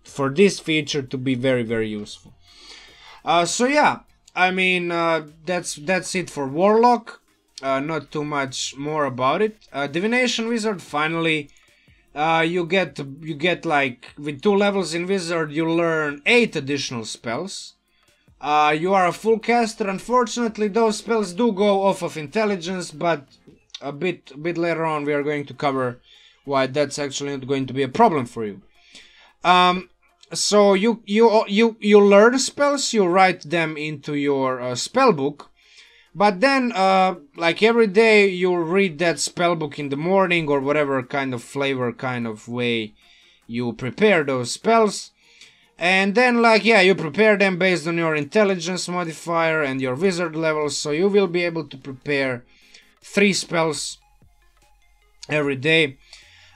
for this feature to be very useful. So yeah, I mean that's it for Warlock. Not too much more about it. Divination Wizard, finally. You get like with 2 levels in Wizard you learn 8 additional spells. You are a full caster. Unfortunately, those spells do go off of intelligence, but a bit later on we are going to cover why that's actually not going to be a problem for you. So you learn spells, you write them into your spell book. But then, like every day, you'll read that spellbook in the morning or whatever kind of flavor, kind of way you prepare those spells. And then, like, yeah, you prepare them based on your intelligence modifier and your wizard level. So you will be able to prepare 3 spells every day.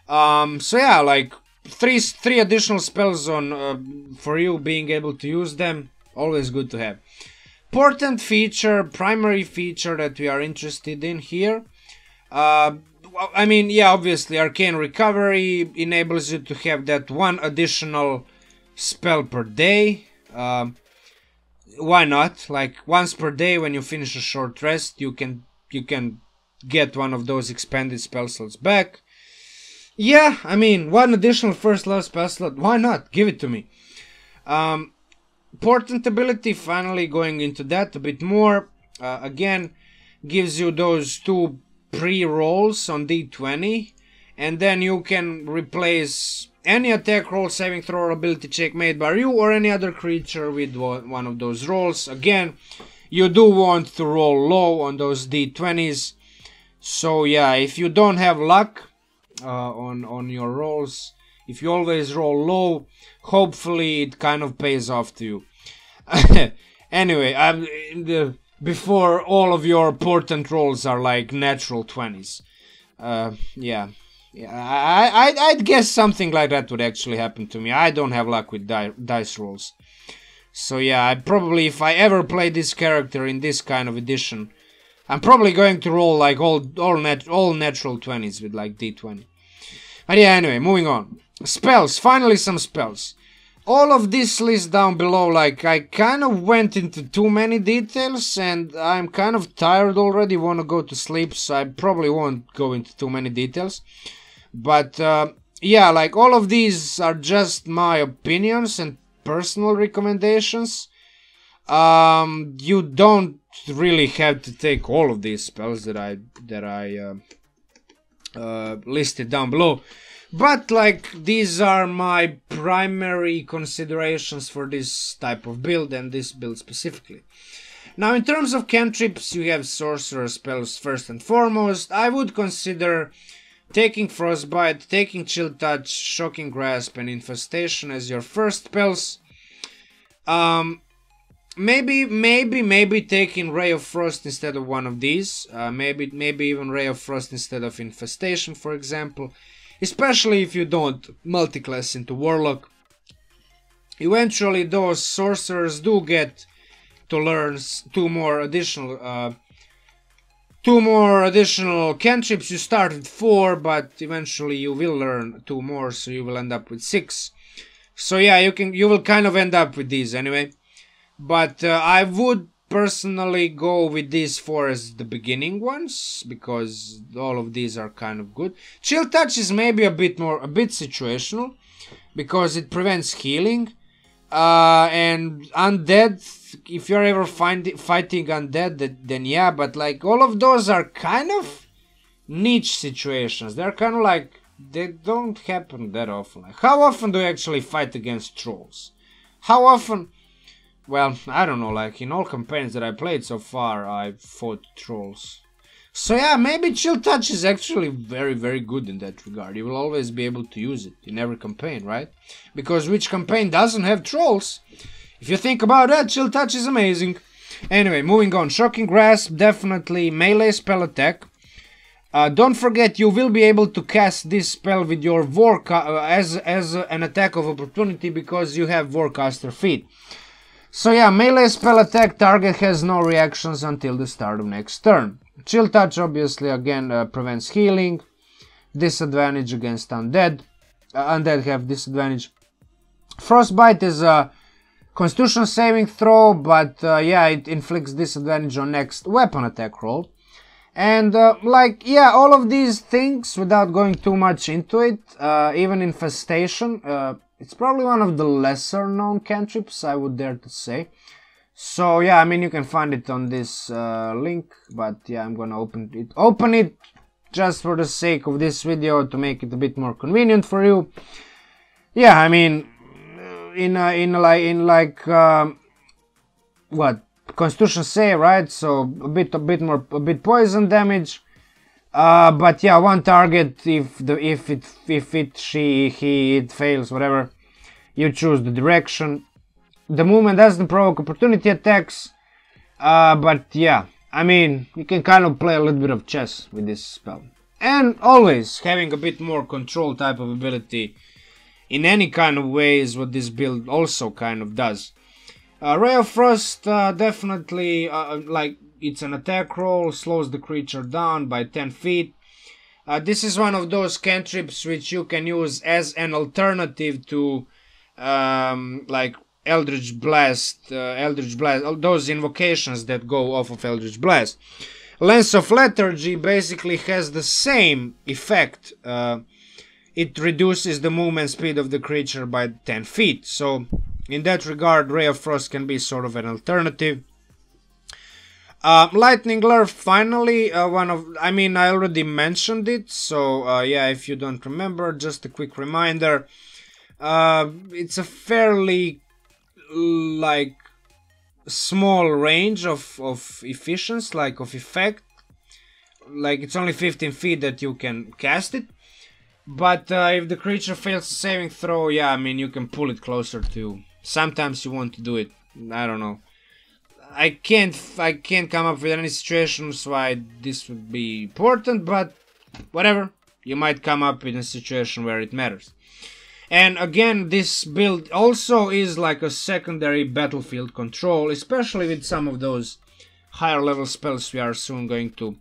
So yeah, like three additional spells on for you being able to use them. Always good to have. Portent feature, primary feature that we are interested in here. I mean, yeah, obviously, Arcane Recovery enables you to have that 1 additional spell per day. Why not? Like, once per day when you finish a short rest, you can get one of those expanded spell slots back. Yeah, I mean, 1 additional first level spell slot, why not? Give it to me. Portent ability, finally going into that a bit more, again, gives you those 2 pre-rolls on d20, and then you can replace any attack roll, saving throw, or ability check made by you or any other creature with one of those rolls. Again, you do want to roll low on those d20s, so yeah, if you don't have luck on your rolls, if you always roll low, hopefully it kind of pays off to you. Anyway, before all of your portent rolls are like natural 20s. Yeah, I'd guess something like that would actually happen to me. I don't have luck with dice rolls. So yeah, I probably, if I ever play this character in this kind of edition, I'm probably going to roll like all natural 20s with like d20. But yeah, anyway, moving on. Spells, finally some spells. All of this list down below, like, I kind of went into too many details and I'm kind of tired already, want to go to sleep, so I probably won't go into too many details. But yeah, like, all of these are just my opinions and personal recommendations. You don't really have to take all of these spells that I listed down below. But like, these are my primary considerations for this type of build and this build specifically. Now in terms of cantrips, you have Sorcerer spells first and foremost. I would consider taking Frostbite, taking Chill Touch, Shocking Grasp and Infestation as your first spells. Maybe taking Ray of Frost instead of one of these. Maybe even Ray of Frost instead of Infestation, for example. Especially if you don't multiclass into Warlock. Eventually those sorcerers do get to learn two more additional cantrips. You start with 4, but eventually you will learn 2 more, so you will end up with 6. So yeah, you will kind of end up with these anyway. But I would personally go with these 4 as the beginning ones, because all of these are kind of good. Chill Touch is maybe a bit situational, because it prevents healing. And Undead, if you're ever fighting Undead, then yeah, but like all of those are kind of niche situations. They're kind of like, they don't happen that often. Like, how often do you actually fight against trolls? How often? Well, I don't know, like in all campaigns that I played so far, I fought trolls. So yeah, maybe Chill Touch is actually very, very good in that regard. You will always be able to use it in every campaign, right? Because which campaign doesn't have trolls? If you think about that, Chill Touch is amazing. Anyway, moving on. Shocking Grasp, definitely melee spell attack. Don't forget, you will be able to cast this spell with your as an attack of opportunity, because you have Warcaster feat. So yeah, melee spell attack, target has no reactions until the start of next turn. Chill Touch obviously again prevents healing. Disadvantage against undead. Undead have disadvantage. Frostbite is a Constitution saving throw, but yeah, it inflicts disadvantage on next weapon attack roll. And like, yeah, all of these things, without going too much into it, even Infestation, it's probably one of the lesser known cantrips, I would dare to say. So yeah, I mean, you can find it on this link, but yeah, I'm gonna open it just for the sake of this video, to make it a bit more convenient for you. Yeah, I mean, what, Constitution save, right? So a bit poison damage. But yeah, one target, if it fails, whatever, you choose the direction. The movement doesn't provoke opportunity attacks, but yeah, I mean, you can kind of play a little bit of chess with this spell. And always having a bit more control type of ability in any kind of way is what this build also kind of does. Ray of Frost, definitely, like, it's an attack roll, slows the creature down by 10 feet. This is one of those cantrips which you can use as an alternative to, like, Eldritch Blast, all those invocations that go off of Eldritch Blast. Lens of Lethargy basically has the same effect. It reduces the movement speed of the creature by 10 feet. So, in that regard, Ray of Frost can be sort of an alternative. Lightning Lure, finally, I already mentioned it, so yeah, if you don't remember, just a quick reminder. It's a fairly, like, small range of efficiency, like, of effect. Like, it's only 15 feet that you can cast it. But if the creature fails a saving throw, yeah, I mean, you can pull it closer to you. Sometimes you want to do it, I don't know. I can't come up with any situations why this would be important, but whatever. You might come up in a situation where it matters. And again, this build also is like a secondary battlefield control, especially with some of those higher level spells we are soon going to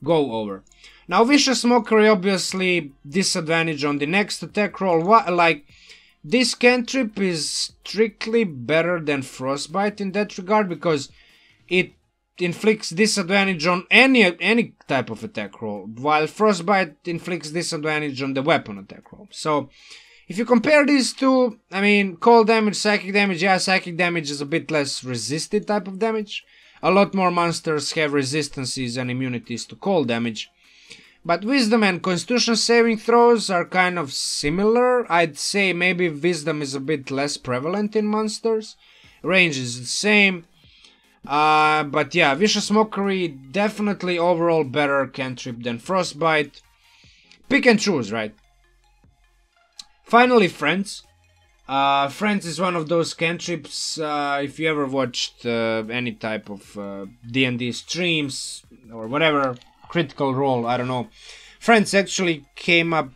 go over. Now, Vicious Mockery, obviously disadvantage on the next attack roll. Like, this cantrip is strictly better than Frostbite in that regard, because it inflicts disadvantage on any type of attack roll, while Frostbite inflicts disadvantage on the weapon attack roll. So, if you compare these two, I mean, cold damage, psychic damage, yeah, psychic damage is a bit less resisted type of damage. A lot more monsters have resistances and immunities to cold damage. But Wisdom and Constitution saving throws are kind of similar. I'd say maybe Wisdom is a bit less prevalent in monsters. Range is the same. But yeah, Vicious Mockery, definitely overall better cantrip than Frostbite. Pick and choose, right? Finally, Friends. Friends is one of those cantrips, if you ever watched any type of D&D streams or whatever, Critical Role, I don't know. Friends actually came up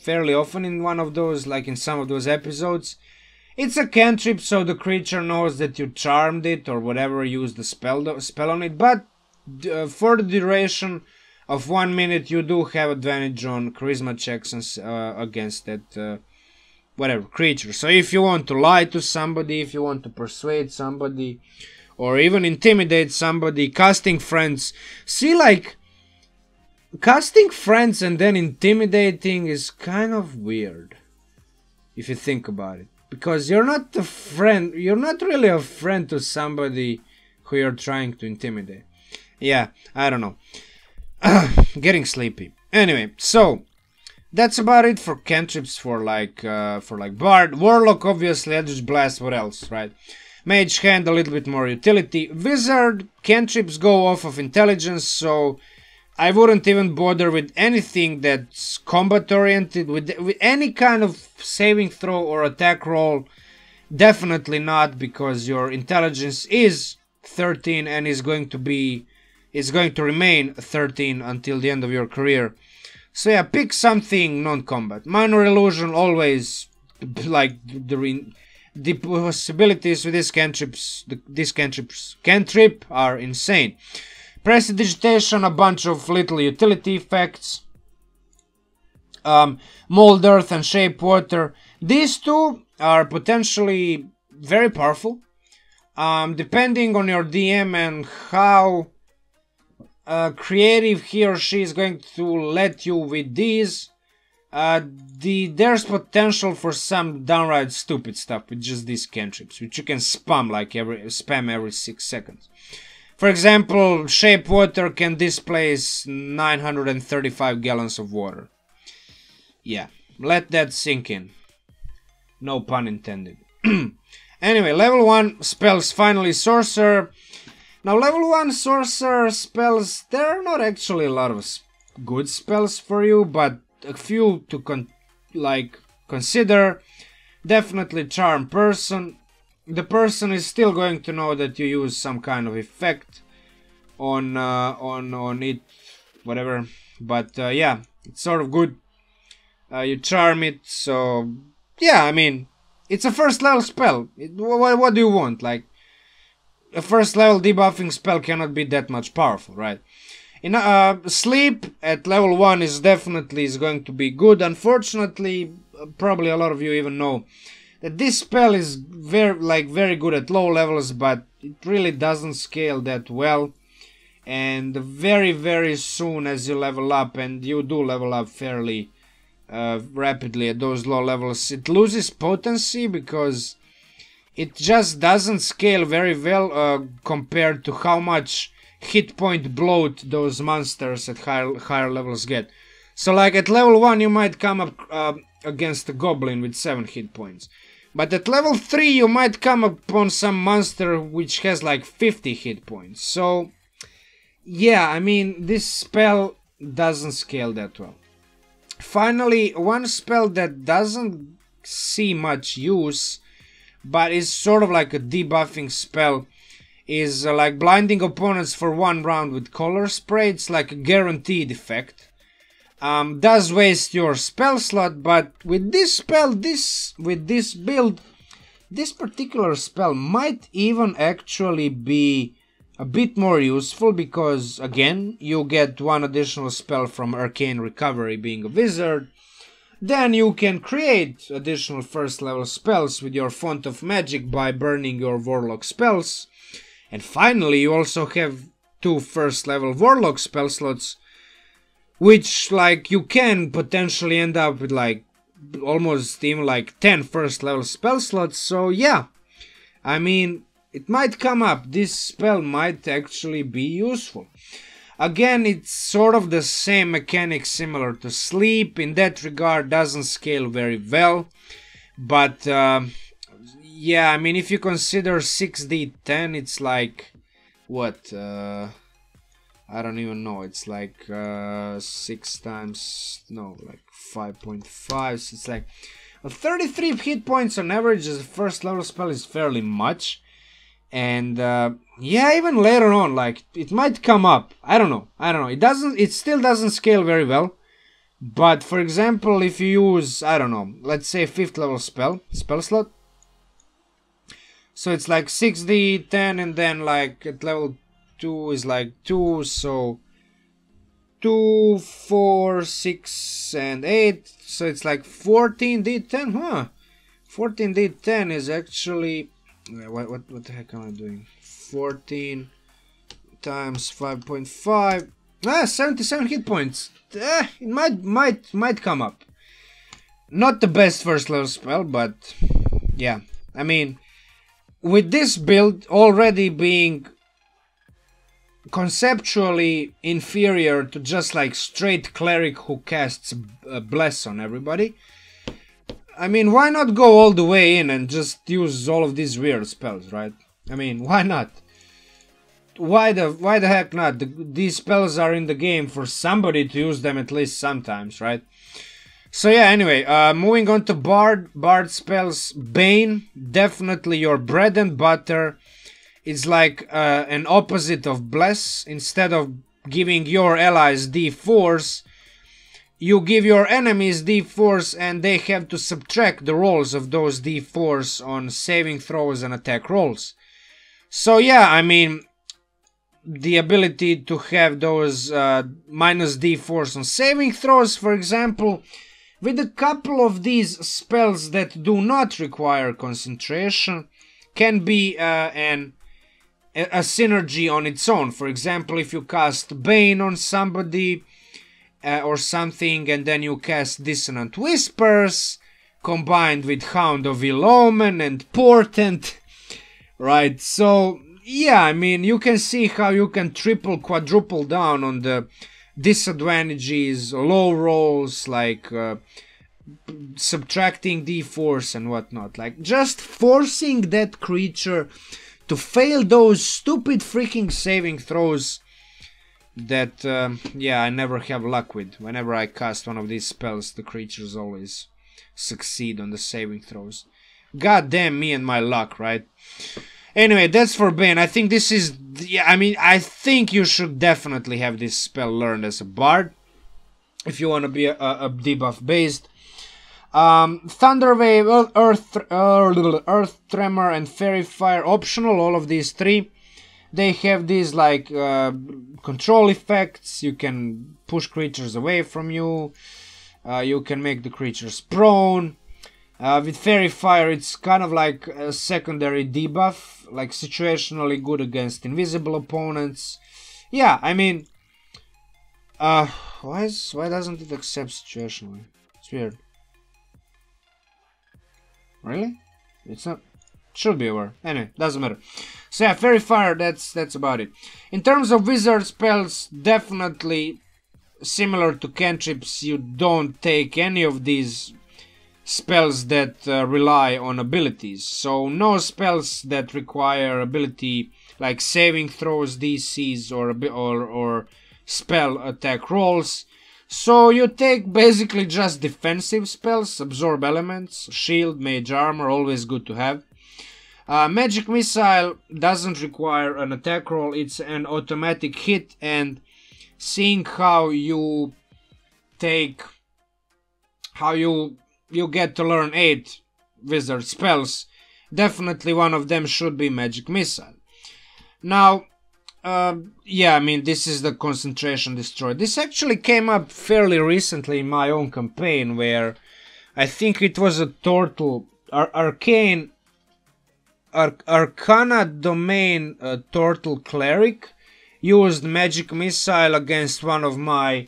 fairly often in one of those, like in some of those episodes. It's a cantrip, so the creature knows that you charmed it or whatever, used the spell on it, but for the duration of 1 minute you do have advantage on charisma checks against that whatever creature. So if you want to lie to somebody, if you want to persuade somebody, or even intimidate somebody, casting Friends, see, like, casting Friends and then intimidating is kind of weird, if you think about it. Because you're not a friend, you're not really a friend to somebody who you're trying to intimidate. Yeah, I don't know. Getting sleepy. Anyway, so that's about it for cantrips for like Bard. Warlock, obviously, Eldritch Blast, what else, right? Mage Hand, a little bit more utility. Wizard, cantrips go off of intelligence, so I wouldn't even bother with anything that's combat oriented, with any kind of saving throw or attack roll. Definitely not, because your intelligence is 13 and is going to remain 13 until the end of your career. So yeah, pick something non-combat. Minor Illusion, always, like, the possibilities with these cantrips, cantrip are insane. Prestidigitation, a bunch of little utility effects. Mold Earth and Shape Water. These two are potentially very powerful. Depending on your DM and how creative he or she is going to let you with these, there's potential for some downright stupid stuff with just these cantrips, which you can spam every 6 seconds. For example, Shape Water can displace 935 gallons of water. Yeah, let that sink in. No pun intended. Anyway, level 1 spells, finally Sorcerer. Now, level 1 Sorcerer spells, there are not actually a lot of good spells for you, but a few to consider. Definitely Charm Person. The person is still going to know that you use some kind of effect on it, whatever. But yeah, it's sort of good. You charm it, so yeah, I mean, it's a first level spell. What do you want? Like, a first level debuffing spell cannot be that much powerful, right? Sleep at level 1 is definitely going to be good. Unfortunately, probably a lot of you even know that this spell is very good at low levels, but it really doesn't scale that well. And very soon as you level up, and you do level up fairly rapidly at those low levels, it loses potency because it just doesn't scale very well compared to how much hit point bloat those monsters at higher levels get. So like at level 1 you might come up against a goblin with 7 hit points. But at level 3 you might come upon some monster which has like 50 hit points. So yeah, I mean, this spell doesn't scale that well. Finally, one spell that doesn't see much use, but is sort of like a debuffing spell, is like blinding opponents for 1 round with color spray. It's like a guaranteed effect. Does waste your spell slot, but with this spell, with this build, this particular spell might even actually be a bit more useful, because again, you get 1 additional spell from Arcane Recovery, being a wizard. Then you can create additional first level spells with your Font of Magic by burning your Warlock spells. And finally, you also have 2 first level Warlock spell slots, which, like, you can potentially end up with like almost even like 10 first level spell slots. So yeah, I mean, it might come up. This spell might actually be useful. Again, it's sort of the same mechanic similar to sleep. In that regard, doesn't scale very well. But yeah, I mean, if you consider 6d10, it's like what? I don't even know. It's like 6 times, no, like 5.5. So it's like 33 hit points on average as a first level spell is fairly much. And yeah, even later on, like, it might come up. I don't know. It still doesn't scale very well. But for example, if you use, I don't know, let's say 5th level spell slot. So it's like 6d10, and then like at level 2 is like 2, so 2, 4, 6, and 8. So it's like 14d10, huh? 14d10 is actually... What the heck am I doing? 14 times 5.5. 77 hit points. It might come up. Not the best first level spell, but yeah. I mean, with this build already being conceptually inferior to just like straight cleric who casts bless on everybody, I mean, why not go all the way in and just use all of these weird spells, right? I mean, why not? Why the heck not? These spells are in the game for somebody to use them at least sometimes, right? So yeah, anyway, moving on to Bard. Bard spells. Bane, definitely your bread and butter. It's like an opposite of Bless. Instead of giving your allies D4s, you give your enemies D4s, and they have to subtract the rolls of those D4s on saving throws and attack rolls. So yeah, I mean, the ability to have those minus D4s on saving throws, for example, with a couple of these spells that do not require concentration, can be a synergy on its own. For example, if you cast Bane on somebody or something, and then you cast Dissonant Whispers, combined with Hound of Omen and Portent, right? So, yeah, I mean, you can see how you can triple, quadruple down on the disadvantages, low rolls, like subtracting d4s and whatnot. Like, just forcing that creature to fail those stupid freaking saving throws that, yeah, I never have luck with. Whenever I cast one of these spells, the creatures always succeed on the saving throws. God damn me and my luck, right? Anyway, that's for Bane. I think this is... Yeah, I mean, I think you should definitely have this spell learned as a bard, if you want to be a debuff based. Thunder Wave, Earth Tremor, and Fairy Fire optional, all of these three. They have these like control effects. You can push creatures away from you. You can make the creatures prone. With Fairy Fire, it's kind of like a secondary debuff, like situationally good against invisible opponents. Yeah, I mean, why doesn't it accept situationally? It's weird. Really? It's not. Should be aware. Anyway, doesn't matter. So yeah, Fairy Fire. That's about it. In terms of wizard spells, definitely similar to cantrips. You don't take any of these spells that rely on abilities. So no spells that require ability like saving throws, DCs, or spell attack rolls. So you take basically just defensive spells, absorb elements, shield, mage armor, always good to have. Magic Missile doesn't require an attack roll, it's an automatic hit, and seeing how you take, how you get to learn 8 wizard spells, definitely one of them should be Magic Missile. Now, yeah, I mean, this is the Concentration Destroy. This actually came up fairly recently in my own campaign, where I think it was a turtle, Arcana Domain Turtle Cleric used Magic Missile against one of my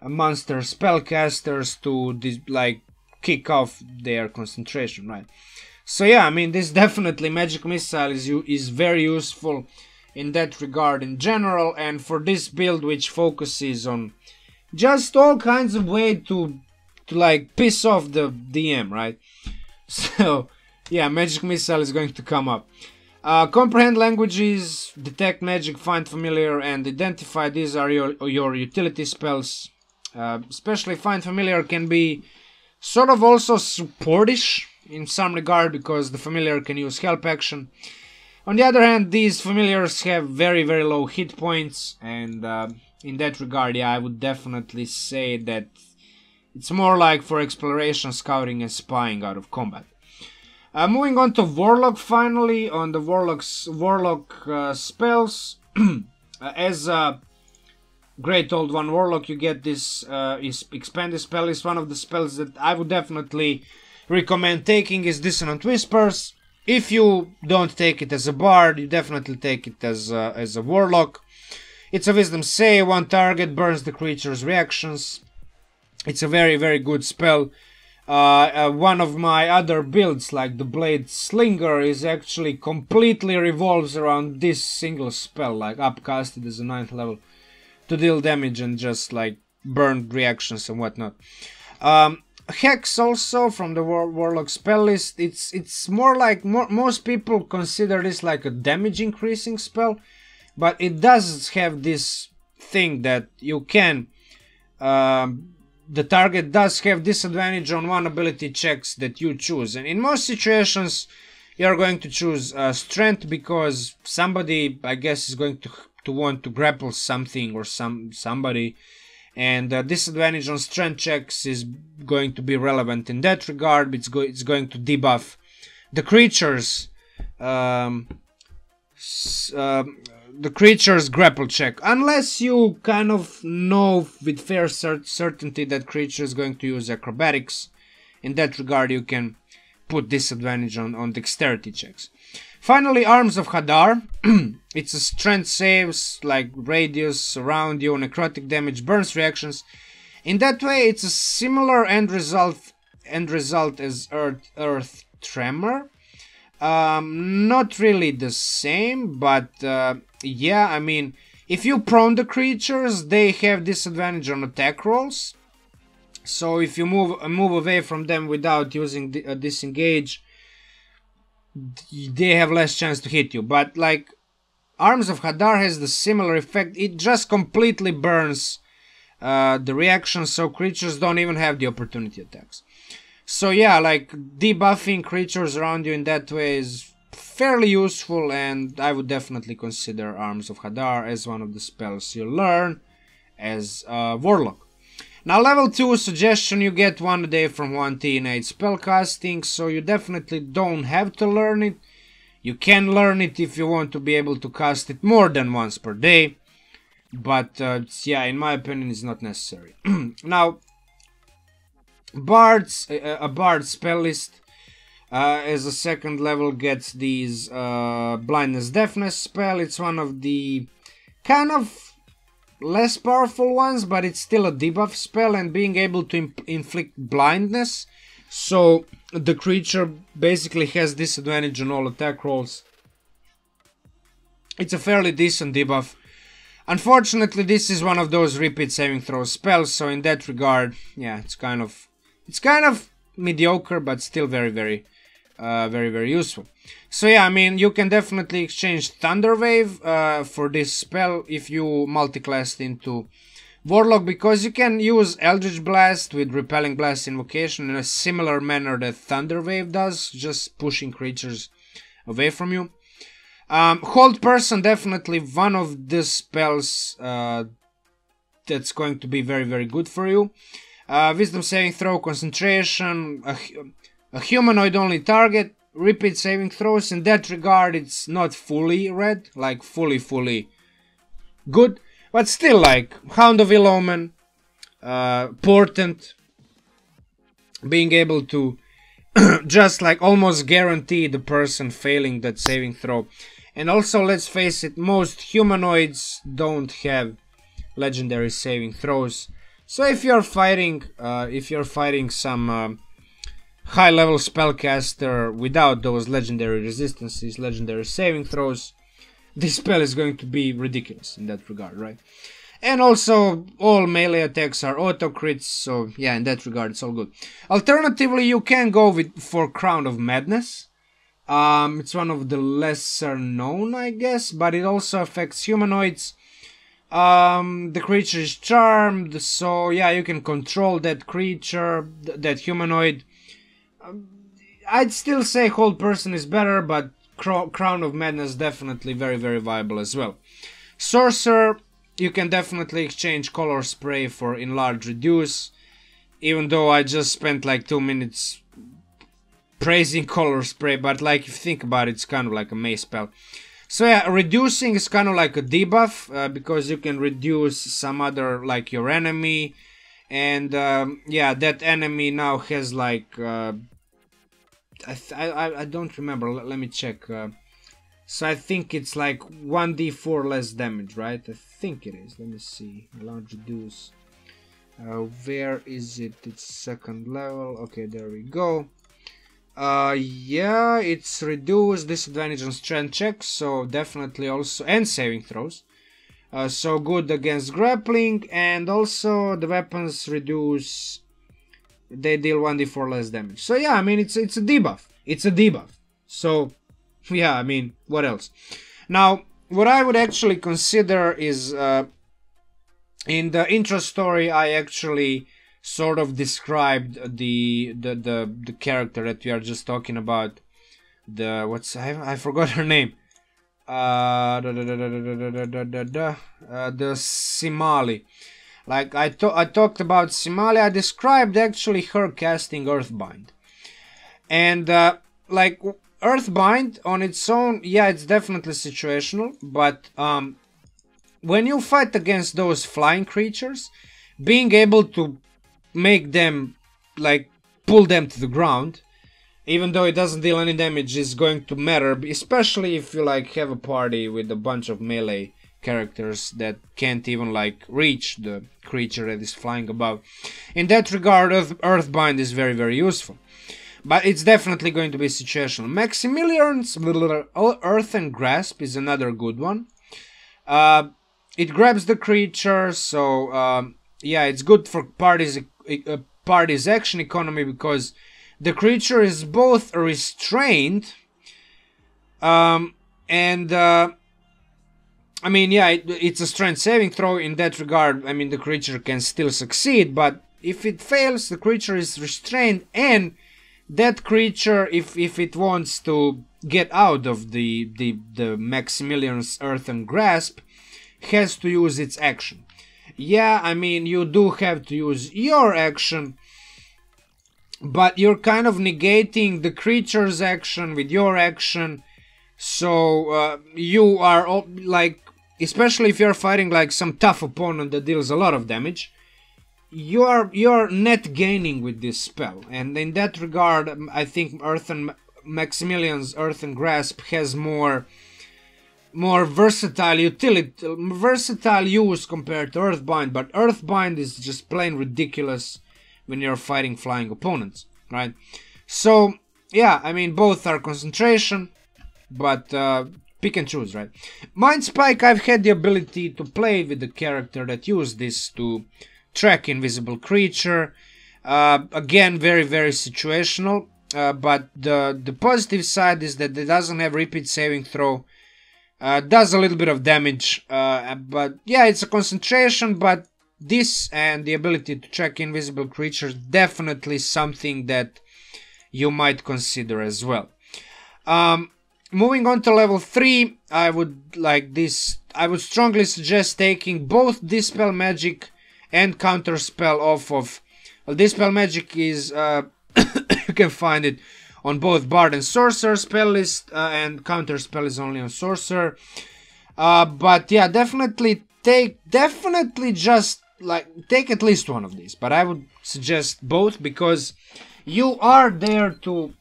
monster spellcasters to like kick off their concentration, right? So yeah, I mean, this definitely Magic Missile is very useful, in that regard in general, and for this build which focuses on just all kinds of way to like piss off the DM, right? So yeah, magic missile is going to come up. Comprehend languages, detect magic, find familiar, and identify. These are your utility spells. Especially find familiar can be sort of also supportish in some regard, because the familiar can use help action. On the other hand, these familiars have very low hit points, and in that regard, yeah, I would definitely say that it's more like for exploration, scouting, and spying out of combat. Moving on to Warlock finally, on the Warlock spells. As a Great Old One Warlock, you get this expanded spell. Is one of the spells that I would definitely recommend taking is Dissonant Whispers. If you don't take it as a bard, you definitely take it as a Warlock. It's a Wisdom save, one target, burns the creature's reactions. It's a very good spell. One of my other builds, like the Blade Slinger, is actually completely revolves around this single spell, like upcasted as a 9th level to deal damage and just like burn reactions and whatnot. Hex also from the Warlock spell list. It's more like most people consider this like a damage increasing spell, but it does have this thing that you can the target does have disadvantage on one ability checks that you choose, and in most situations you are going to choose strength, because somebody, I guess, is going to want to grapple something or somebody, and disadvantage on strength checks is going to be relevant in that regard. It's going to debuff the creatures the creature's grapple check, unless you kind of know with fair certainty that creature is going to use acrobatics. In that regard, you can put disadvantage on dexterity checks. Finally, Arms of Hadar. It's a strength saves, like radius around you, necrotic damage, burns reactions. In that way, it's a similar end result as Earth Tremor. Not really the same, but yeah, I mean, if you prone the creatures, they have disadvantage on attack rolls. So if you move away from them without using disengage, they have less chance to hit you. But like Arms of Hadar has the similar effect. It just completely burns the reaction, so creatures don't even have the opportunity attacks. So yeah, like debuffing creatures around you in that way is fairly useful, and I would definitely consider Arms of Hadar as one of the spells you learn as Warlock. Now, level 2 suggestion, you get 1 a day from Yuan-Ti innate spellcasting, so you definitely don't have to learn it. You can learn it if you want to be able to cast it more than once per day, but yeah, in my opinion, it's not necessary. Now, Bards, a Bard spell list as a 2nd level gets these Blindness Deafness spell. It's one of the kind of less powerful ones, but it's still a debuff spell, and being able to inflict blindness, so the creature basically has disadvantage on all attack rolls. It's a fairly decent debuff. Unfortunately, this is one of those repeat saving throw spells, so in that regard, yeah, it's kind of mediocre, but still very useful. So yeah, I mean, you can definitely exchange Thunder Wave for this spell if you multiclassed into Warlock, because you can use Eldritch Blast with Repelling Blast invocation in a similar manner that Thunder Wave does, just pushing creatures away from you. Hold Person, definitely one of the spells that's going to be very good for you. Wisdom saving throw, concentration, a humanoid only target, repeat saving throws. In that regard, it's not fully red, like fully good, but still, like Hound of Omen, Portent, being able to just like almost guarantee the person failing that saving throw. And also, let's face it, most humanoids don't have legendary saving throws. So if you're fighting some high-level spellcaster without those legendary resistances, legendary saving throws, this spell is going to be ridiculous in that regard, right? And also, all melee attacks are auto crits, so yeah, in that regard, it's all good. Alternatively, you can go for Crown of Madness. It's one of the lesser known, I guess, but it also affects humanoids. The creature is charmed, so yeah, you can control that creature, that humanoid. I'd still say Hold Person is better, but Crown of Madness definitely very, very viable as well. Sorcerer, you can definitely exchange Color Spray for Enlarge Reduce, even though I just spent like 2 minutes praising Color Spray, but like if you think about it, it's kind of like a mace spell. So yeah, reducing is kind of like a debuff, because you can reduce some other, like your enemy, and yeah, that enemy now has like, I don't remember, let me check. So I think it's like 1d4 less damage, right? I think it is. Let me see. Large reduce. Where is it? It's second level. Okay, there we go. Yeah, it's reduced disadvantage on strength checks, so definitely also, and saving throws. So good against grappling, and also the weapons reduce. They deal 1d4 less damage. So yeah, I mean it's a debuff. It's a debuff. So yeah, I mean, what else? Now, what I would actually consider is, in the intro story, I actually sort of described the character that we are just talking about. I forgot her name. The Simali. Like I talked about Simali. I described actually her casting Earthbind, and like. Earthbind on its own, yeah, it's definitely situational, but when you fight against those flying creatures, being able to make them, like, pull them to the ground, even though it doesn't deal any damage, is going to matter, especially if you, like, have a party with a bunch of melee characters that can't even, like, reach the creature that is flying above. In that regard, Earthbind is very, very useful. But it's definitely going to be situational. Maximilian's Earthen Grasp is another good one. It grabs the creature, so yeah, it's good for party's action economy, because the creature is both restrained and I mean, yeah, it's a strength saving throw. In that regard, I mean, the creature can still succeed, but if it fails, the creature is restrained, and that creature, if it wants to get out of the Maximilian's Earthen Grasp, has to use its action. Yeah, I mean, you do have to use your action, but you're kind of negating the creature's action with your action, so you are, like, especially if you're fighting like some tough opponent that deals a lot of damage, you're net gaining with this spell, and in that regard, I think Maximilian's Earthen Grasp has more versatile use compared to Earthbind, but Earthbind is just plain ridiculous when you're fighting flying opponents, right? So yeah, I mean, both are concentration, but pick and choose, right? Mind Spike, I've had the ability to play with the character that used this to track invisible creature. Again, very, very situational, but the positive side is that it doesn't have repeat saving throw. Does a little bit of damage, but yeah, it's a concentration, but this and the ability to track invisible creatures, definitely something that you might consider as well. Moving on to level 3, I would strongly suggest taking both Dispel Magic and Counterspell off of... Well, Dispel Magic is... you can find it on both Bard and Sorcerer spell list, and Counterspell is only on Sorcerer. But yeah, definitely take at least one of these. But I would suggest both, because you are there to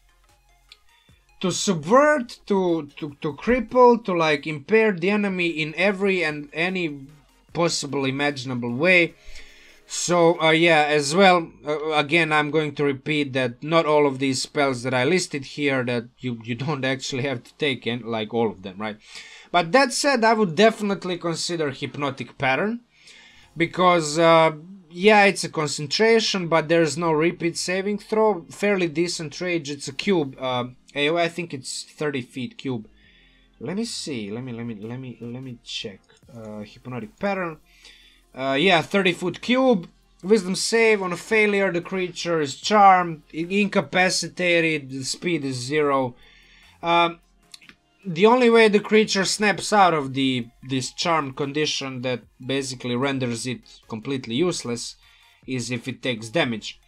subvert, to cripple, to like impair the enemy in every and any possible imaginable way. So yeah, as well, again, I'm going to repeat that not all of these spells that I listed here that you don't actually have to take in, like all of them, right? But that said, I would definitely consider Hypnotic Pattern, because yeah, it's a concentration, but there's no repeat saving throw. Fairly decent range. It's a cube. AoE, I think it's 30 feet cube. Let me see. Let me check. Hypnotic Pattern. Yeah, 30-foot cube. Wisdom save. On a failure, the creature is charmed, incapacitated. The speed is 0. The only way the creature snaps out of this charmed condition that basically renders it completely useless is if it takes damage,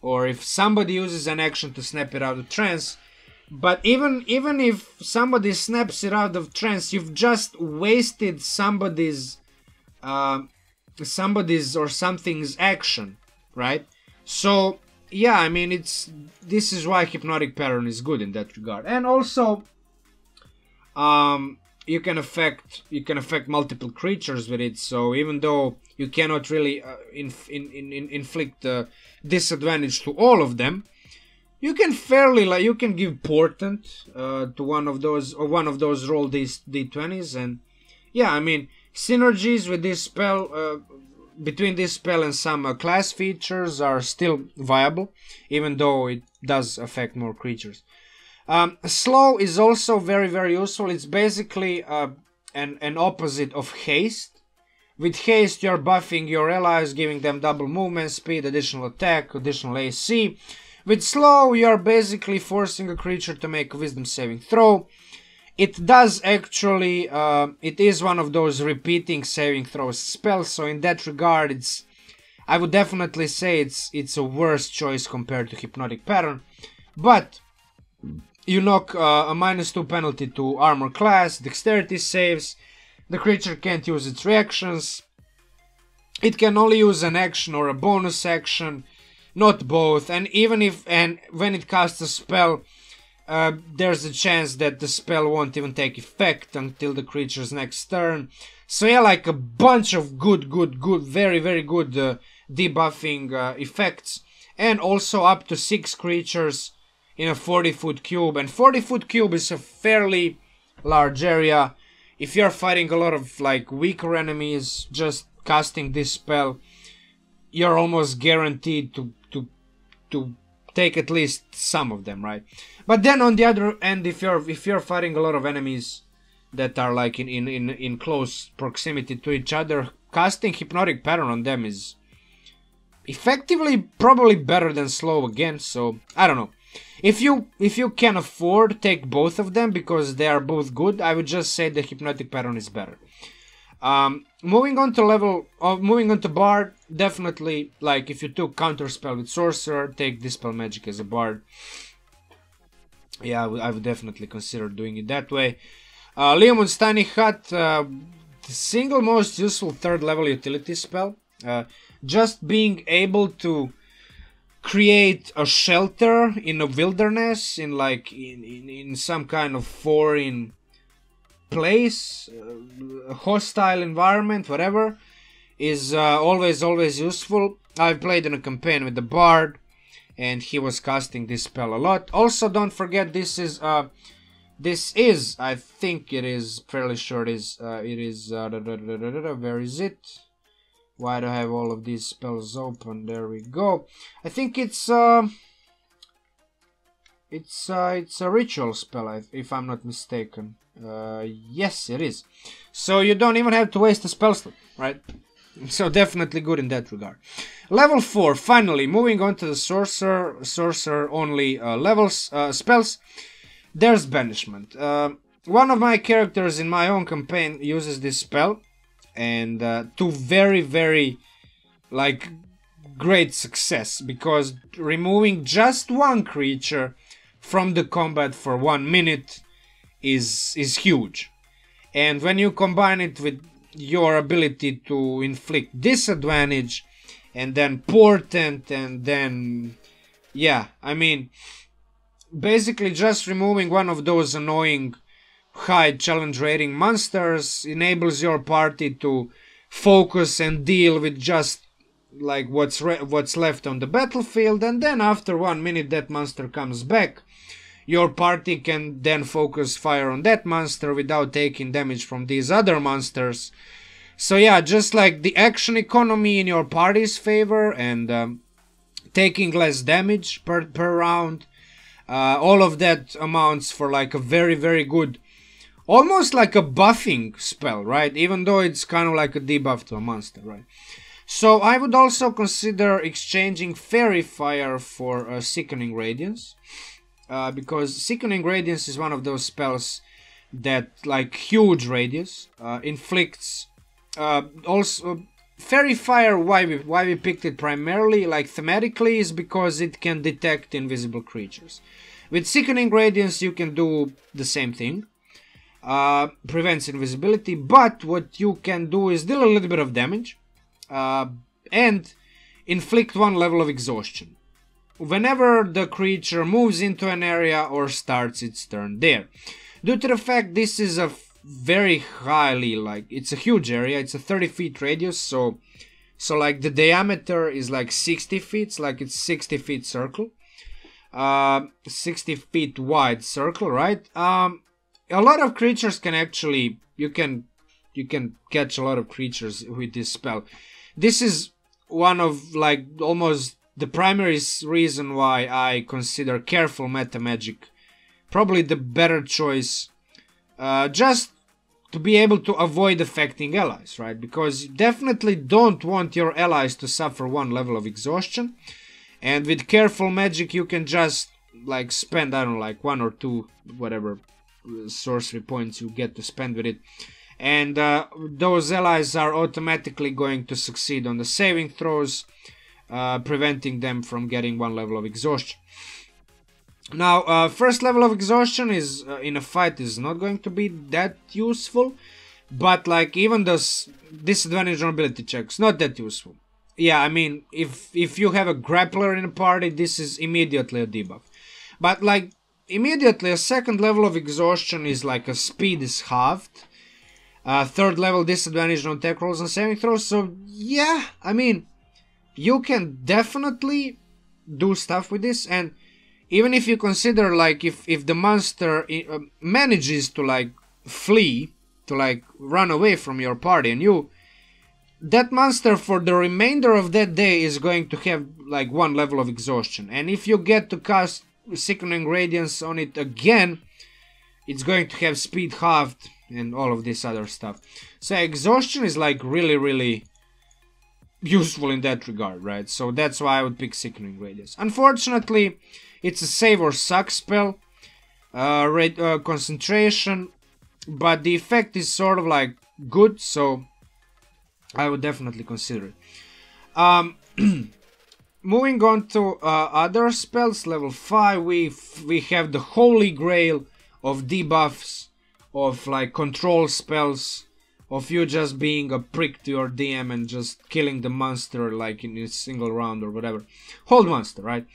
or if somebody uses an action to snap it out of trance. But even if somebody snaps it out of trance, you've just wasted somebody's or something's action, right? So yeah, I mean, this is why Hypnotic Pattern is good in that regard. And also you can affect multiple creatures with it. So even though you cannot really inflict disadvantage to all of them, you can you can give Portent to one of those roll these d20s. And yeah, I mean, synergies with this spell, between this spell and some class features, are still viable, even though it does affect more creatures. Slow is also very, very useful. It's basically an opposite of haste. With haste, you're buffing your allies, giving them double movement speed, additional attack, additional AC. With slow, you're basically forcing a creature to make a wisdom saving throw. It does actually, it is one of those repeating saving throws spells, so in that regard, I would definitely say it's a worse choice compared to Hypnotic Pattern. But you knock a -2 penalty to armor class, dexterity saves, the creature can't use its reactions, it can only use an action or a bonus action, not both, and when it casts a spell, there's a chance that the spell won't even take effect until the creature's next turn. So yeah, like a bunch of good, very, very good debuffing effects, and also up to 6 creatures in a 40-foot cube. And 40-foot cube is a fairly large area. If you're fighting a lot of like weaker enemies, just casting this spell, you're almost guaranteed to take at least some of them, right? But then on the other end, if you're fighting a lot of enemies that are like in close proximity to each other, casting Hypnotic Pattern on them is effectively probably better than slow again. So I don't know. If you can afford, take both of them because they are both good. I would just say the Hypnotic Pattern is better. Moving on to Bard, definitely, like if you took Counterspell with Sorcerer, take Dispel Magic as a Bard. Yeah, I would definitely consider doing it that way. Leomun's Tiny Hut, the single most useful 3rd level utility spell. Just being able to create a shelter in a wilderness, in some kind of foreign place, hostile environment, whatever, is always useful. I've played in a campaign with the Bard, and he was casting this spell a lot. Also, don't forget, this is I think it is fairly sure it is where is it? Why do I have all of these spells open? There we go. I think it's a ritual spell, if I'm not mistaken. Yes, it is. So you don't even have to waste a spell slot, right? So definitely good in that regard. Level 4, finally, moving on to the sorcerer only spells. There's Banishment. One of my characters in my own campaign uses this spell, and to very, very like great success, because removing just one creature from the combat for 1 minute is huge. And when you combine it with your ability to inflict disadvantage, and then Portent, and then yeah, I mean, basically just removing one of those annoying high challenge rating monsters enables your party to focus and deal with just like what's left on the battlefield, and then after 1 minute that monster comes back. Your party can then focus fire on that monster without taking damage from these other monsters. So yeah, just like the action economy in your party's favor, and taking less damage per round. All of that amounts for like a very, very good, almost like a buffing spell, right? Even though it's kind of like a debuff to a monster, right? So I would also consider exchanging Fairy Fire for Sickening Radiance. Because Sickening Radiance is one of those spells that, like, huge radius, inflicts. Also, Fairy Fire, why we picked it primarily, like, thematically, is because it can detect invisible creatures. With Sickening Radiance, you can do the same thing. Prevents invisibility, but what you can do is deal a little bit of damage, and inflict 1 level of exhaustion whenever the creature moves into an area or starts its turn there. Due to the fact this is a very highly, like, it's a huge area, it's a 30 feet radius, so like the diameter is like 60 feet, it's like it's 60 feet circle, 60 feet wide circle, right? A lot of creatures can actually, you can catch a lot of creatures with this spell. This is one of, like, almost the primary reason why I consider Careful Meta Magic probably the better choice, just to be able to avoid affecting allies, right? Because you definitely don't want your allies to suffer 1 level of exhaustion, and with Careful Magic you can just, like, spend, I don't know, like 1 or 2 whatever sorcery points you get to spend with it, and those allies are automatically going to succeed on the saving throws, preventing them from getting 1 level of exhaustion. Now, first level of exhaustion is in a fight is not going to be that useful, but like even those disadvantage on ability checks, not that useful. Yeah, I mean, if you have a grappler in a party, this is immediately a debuff. But like immediately a second level of exhaustion is like a speed is halved. Third level disadvantage on attack rolls and saving throws. So yeah, I mean, you can definitely do stuff with this, and even if you consider, like, if the monster manages to, like, flee, to, like, run away from your party, and that monster for the remainder of that day is going to have, like, 1 level of exhaustion. And if you get to cast Sickening Radiance on it again, it's going to have speed halved and all of this other stuff. So exhaustion is, like, really, really useful in that regard, right? So that's why I would pick Sickening Radiance. Unfortunately, it's a save or suck spell, concentration, but the effect is sort of like good, so I would definitely consider it. Moving on to other spells, level 5, we have the holy grail of debuffs, of like control spells, of you just being a prick to your DM and just killing the monster like in a single round or whatever. Hold monster, right?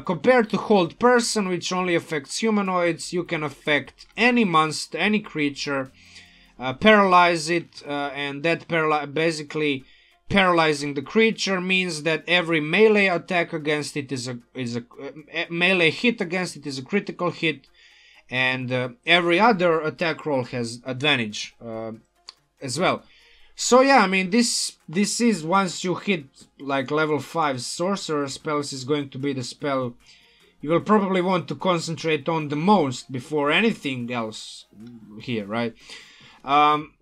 Compared to Hold Person, which only affects humanoids, you can affect any monster, any creature, paralyze it, and that basically paralyzing the creature means that every melee attack against it is a melee hit against it is a critical hit, and every other attack roll has advantage as well. So yeah, I mean, this is, once you hit like level 5 sorcerer spells, is going to be the spell you will probably want to concentrate on the most before anything else here, right?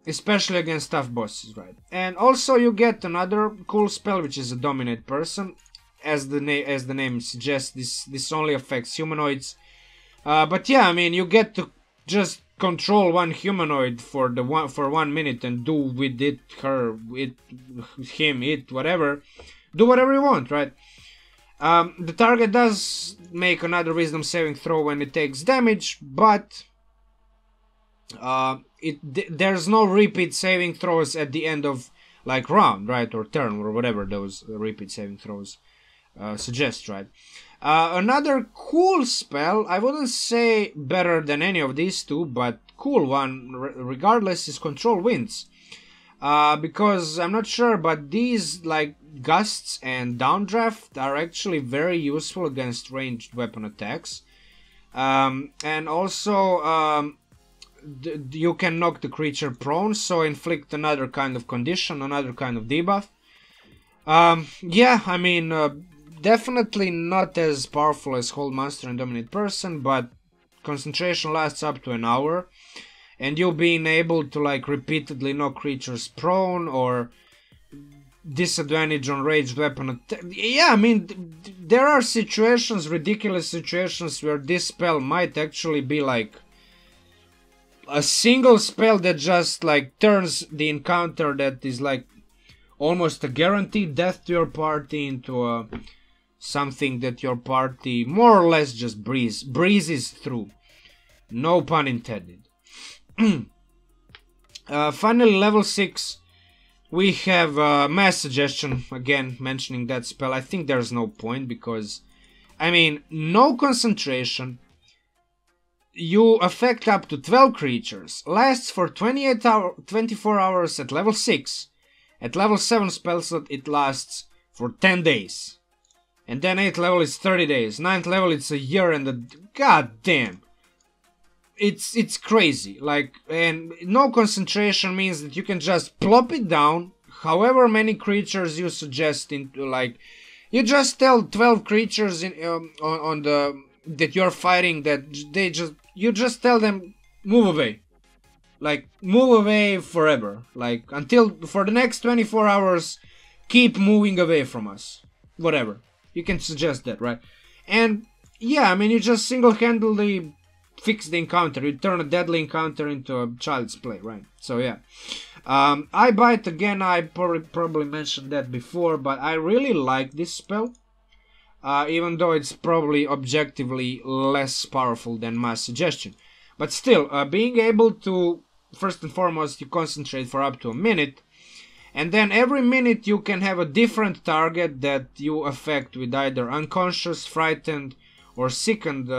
Especially against tough bosses, right? And also you get another cool spell, which is a Dominate Person. As the name suggests, this only affects humanoids. But yeah, I mean, you get to just control one humanoid for 1 minute and do with it, her, it, him, it, whatever. Do whatever you want, right? The target does make another wisdom saving throw when it takes damage, but there's no repeat saving throws at the end of like round, right, or turn, or whatever those repeat saving throws suggest, right? Another cool spell, I wouldn't say better than any of these two, but cool one regardless, is Control Winds. Because I'm not sure, but these, like, gusts and downdraft are actually very useful against ranged weapon attacks. And also you can knock the creature prone, so inflict another kind of condition, another kind of debuff. Yeah, I mean, definitely not as powerful as Hold Monster and Dominate Person, but concentration lasts up to an hour, and you being able to like repeatedly knock creatures prone or disadvantage on ranged weapon attack. Yeah, I mean, there are situations, ridiculous situations, where this spell might actually be like a single spell that just like turns the encounter that is like almost a guaranteed death to your party into something that your party more or less just breezes through. No pun intended. Finally, level 6. We have Mass Suggestion, again mentioning that spell. I think there's no point because, I mean, no concentration. You affect up to 12 creatures. Lasts for 24 hours at level 6. At level 7 spell slot it lasts for 10 days. And then 8th level is 30 days. 9th level it's a year and god damn. It's crazy, like, and no concentration means that you can just plop it down, however many creatures you suggest into, like, you just tell 12 creatures in on the that you're fighting that you just tell them move away, like move away forever, like until for the next 24 hours, keep moving away from us, whatever. You can suggest that, right? And yeah, I mean, you just single-handedly fix the encounter. You turn a deadly encounter into a child's play, right? So yeah. I Bite, again, I probably mentioned that before, but I really like this spell. Even though it's probably objectively less powerful than Mass Suggestion. But still, being able to, first and foremost, you concentrate for up to a minute. And then every minute you can have a different target that you affect with either unconscious, frightened, or sickened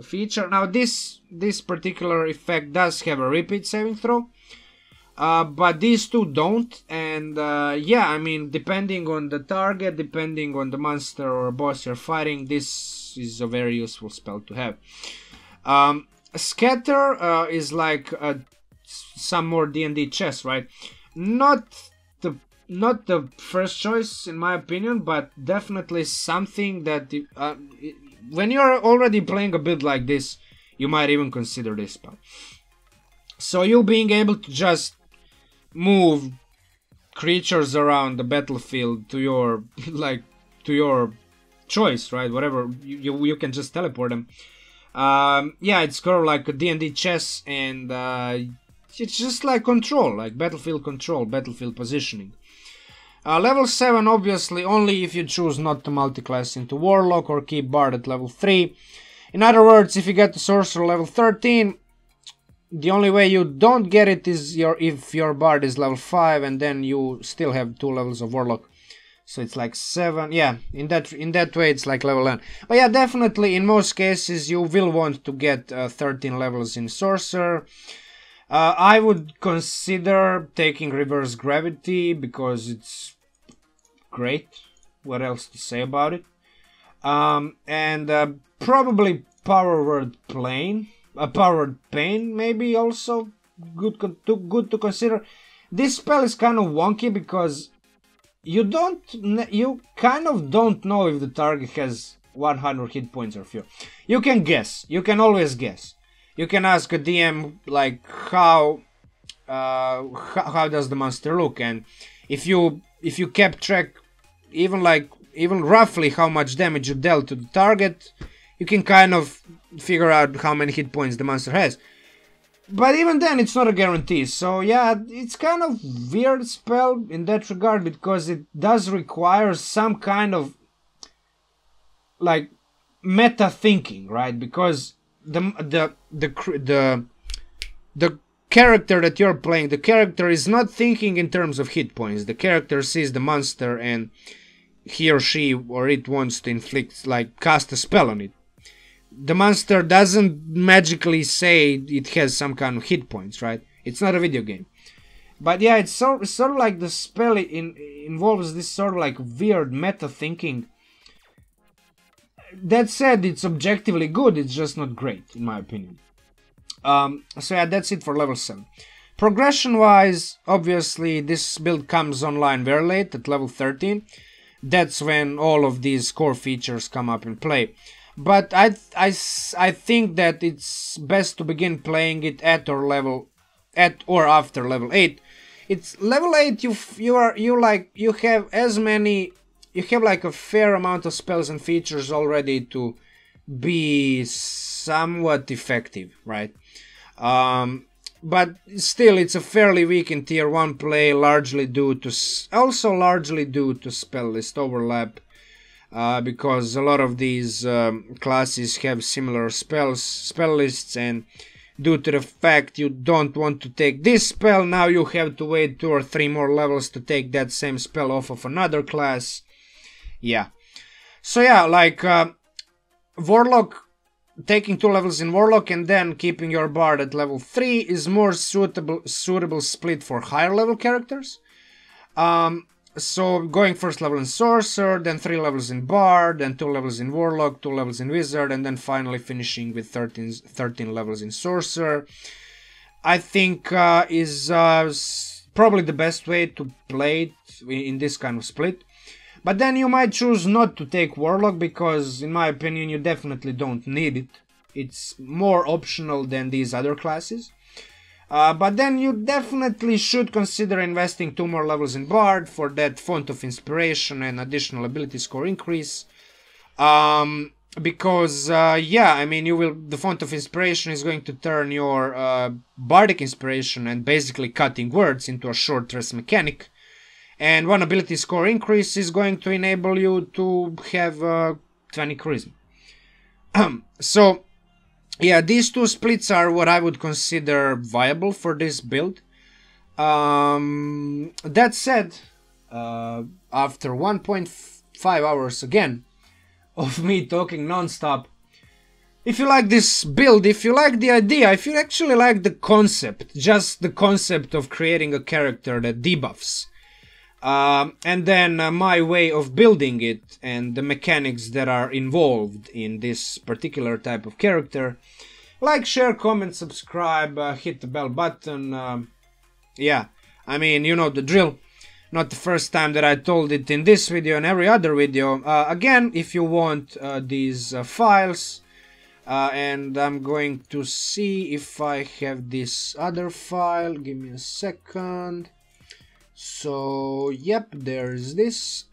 feature. Now this particular effect does have a repeat saving throw, but these two don't. And yeah, I mean, depending on the target, depending on the monster or boss you're fighting, this is a very useful spell to have. Scatter is like some more D&D chess, right? Not the first choice in my opinion, but definitely something that when you're already playing a build like this, you might even consider this spell. So you being able to just move creatures around the battlefield to your choice, right? Whatever, you can just teleport them. Yeah, it's kind of like a D&D chess, and it's just like control, like battlefield control, battlefield positioning. Level 7, obviously, only if you choose not to multiclass into Warlock or keep Bard at level 3. In other words, if you get the Sorcerer level 13, the only way you don't get it is if your Bard is level 5, and then you still have 2 levels of Warlock. So it's like 7, yeah, in that way it's like level 9. But yeah, definitely, in most cases, you will want to get 13 levels in Sorcerer. I would consider taking Reverse Gravity because it's great. What else to say about it? And probably Powered Pain, maybe also good to consider. This spell is kind of wonky because you kind of don't know if the target has 100 hit points or fewer. You can guess. You can always guess. You can ask a DM like how does the monster look, and if you kept track even roughly how much damage you dealt to the target, you can kind of figure out how many hit points the monster has. But even then, it's not a guarantee. So yeah, it's kind of weird spell in that regard because it does require some kind of like meta thinking, right? Because the character that you're playing, the character is not thinking in terms of hit points. The character sees the monster and he or she or it wants to inflict, like, cast a spell on it. The monster doesn't magically say it has some kind of hit points, right? It's not a video game. But yeah, it's sort of like the spell involves this sort of like weird meta thinking. That said, it's objectively good, it's just not great, in my opinion. So yeah, that's it for level 7. Progression-wise, obviously, this build comes online very late, at level 13. That's when all of these core features come up in play. But I think that it's best to begin playing it at or after level 8. It's level 8. You have like a fair amount of spells and features already to be somewhat effective, right? But still, it's a fairly weak in tier 1 play, largely due to spell list overlap. Because a lot of these classes have similar spell lists, and due to the fact you don't want to take this spell, now you have to wait 2 or 3 more levels to take that same spell off of another class. Yeah. So yeah, like Warlock, taking 2 levels in Warlock and then keeping your Bard at level 3 is more suitable split for higher level characters. So going first level in Sorcerer, then 3 levels in Bard, then 2 levels in Warlock, 2 levels in Wizard, and then finally finishing with 13 levels in Sorcerer, I think is probably the best way to play it in this kind of split. But then you might choose not to take Warlock, because in my opinion you definitely don't need it. It's more optional than these other classes. But then you definitely should consider investing 2 more levels in Bard for that Font of Inspiration and additional ability score increase. Because, yeah, I mean, the Font of Inspiration is going to turn your Bardic Inspiration and basically cutting words into a short rest mechanic. And 1 ability score increase is going to enable you to have 20 charisma. So, yeah, these 2 splits are what I would consider viable for this build. That said, after 1.5 hours again of me talking non-stop, if you like this build, if you like the idea, if you actually like the concept, just the concept of creating a character that debuffs, and then my way of building it and the mechanics that are involved in this particular type of character, like, share, comment, subscribe, hit the bell button. Yeah, I mean, you know the drill. Not the first time that I told it in this video and every other video. Again, if you want these files, and I'm going to see if I have this other file. Give me a second. So, yep, there's this.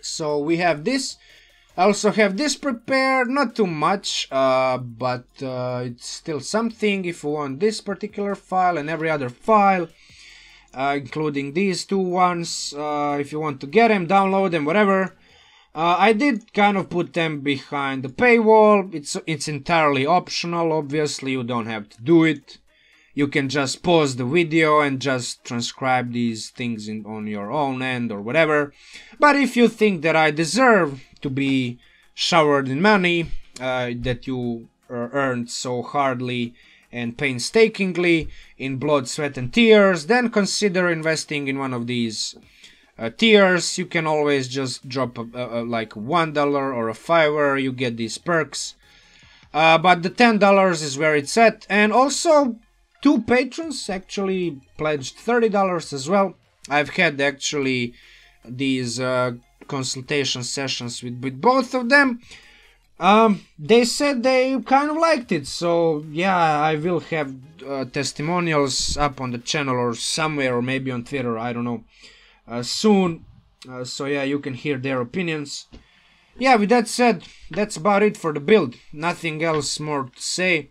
So we have this. I also have this prepared, not too much, but it's still something if you want this particular file and every other file, including these 2 ones, if you want to get them, download them, whatever. I did kind of put them behind the paywall. It's entirely optional, obviously you don't have to do it. You can just pause the video and just transcribe these things on your own end or whatever. But if you think that I deserve to be showered in money that you earned so hardly and painstakingly in blood, sweat and tears, then consider investing in one of these tiers. You can always just drop like $1 or a $5, you get these perks. But the $10 is where it's at. And also, 2 patrons actually pledged $30 as well. I've had actually these consultation sessions with both of them. They said they kind of liked it, so yeah, I will have testimonials up on the channel or somewhere, or maybe on Twitter, I don't know, soon. So yeah, you can hear their opinions. Yeah, with that said, that's about it for the build. Nothing else more to say.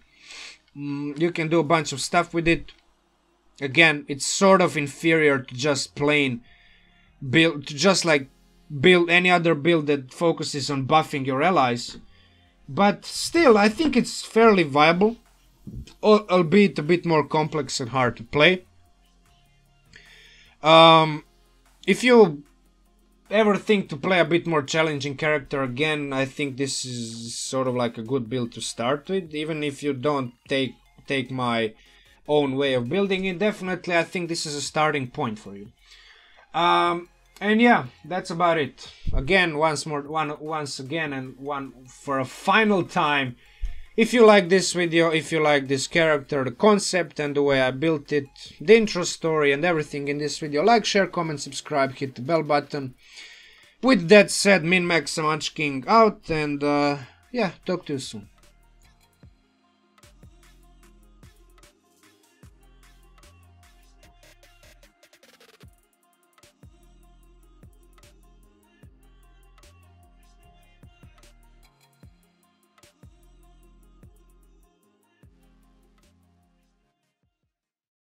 You can do a bunch of stuff with it. Again, it's sort of inferior to just plain build, to just like build any other build that focuses on buffing your allies. But still, I think it's fairly viable, albeit a bit more complex and hard to play. If you ever think to play a bit more challenging character again, I think this is sort of like a good build to start with, even if you don't take my own way of building it, definitely I think this is a starting point for you. And yeah, that's about it. Again, once again, and for a final time, if you like this video, if you like this character, the concept and the way I built it, the intro story and everything in this video, like, share, comment, subscribe, hit the bell button. With that said, MinMax Munchking out, and yeah, talk to you soon.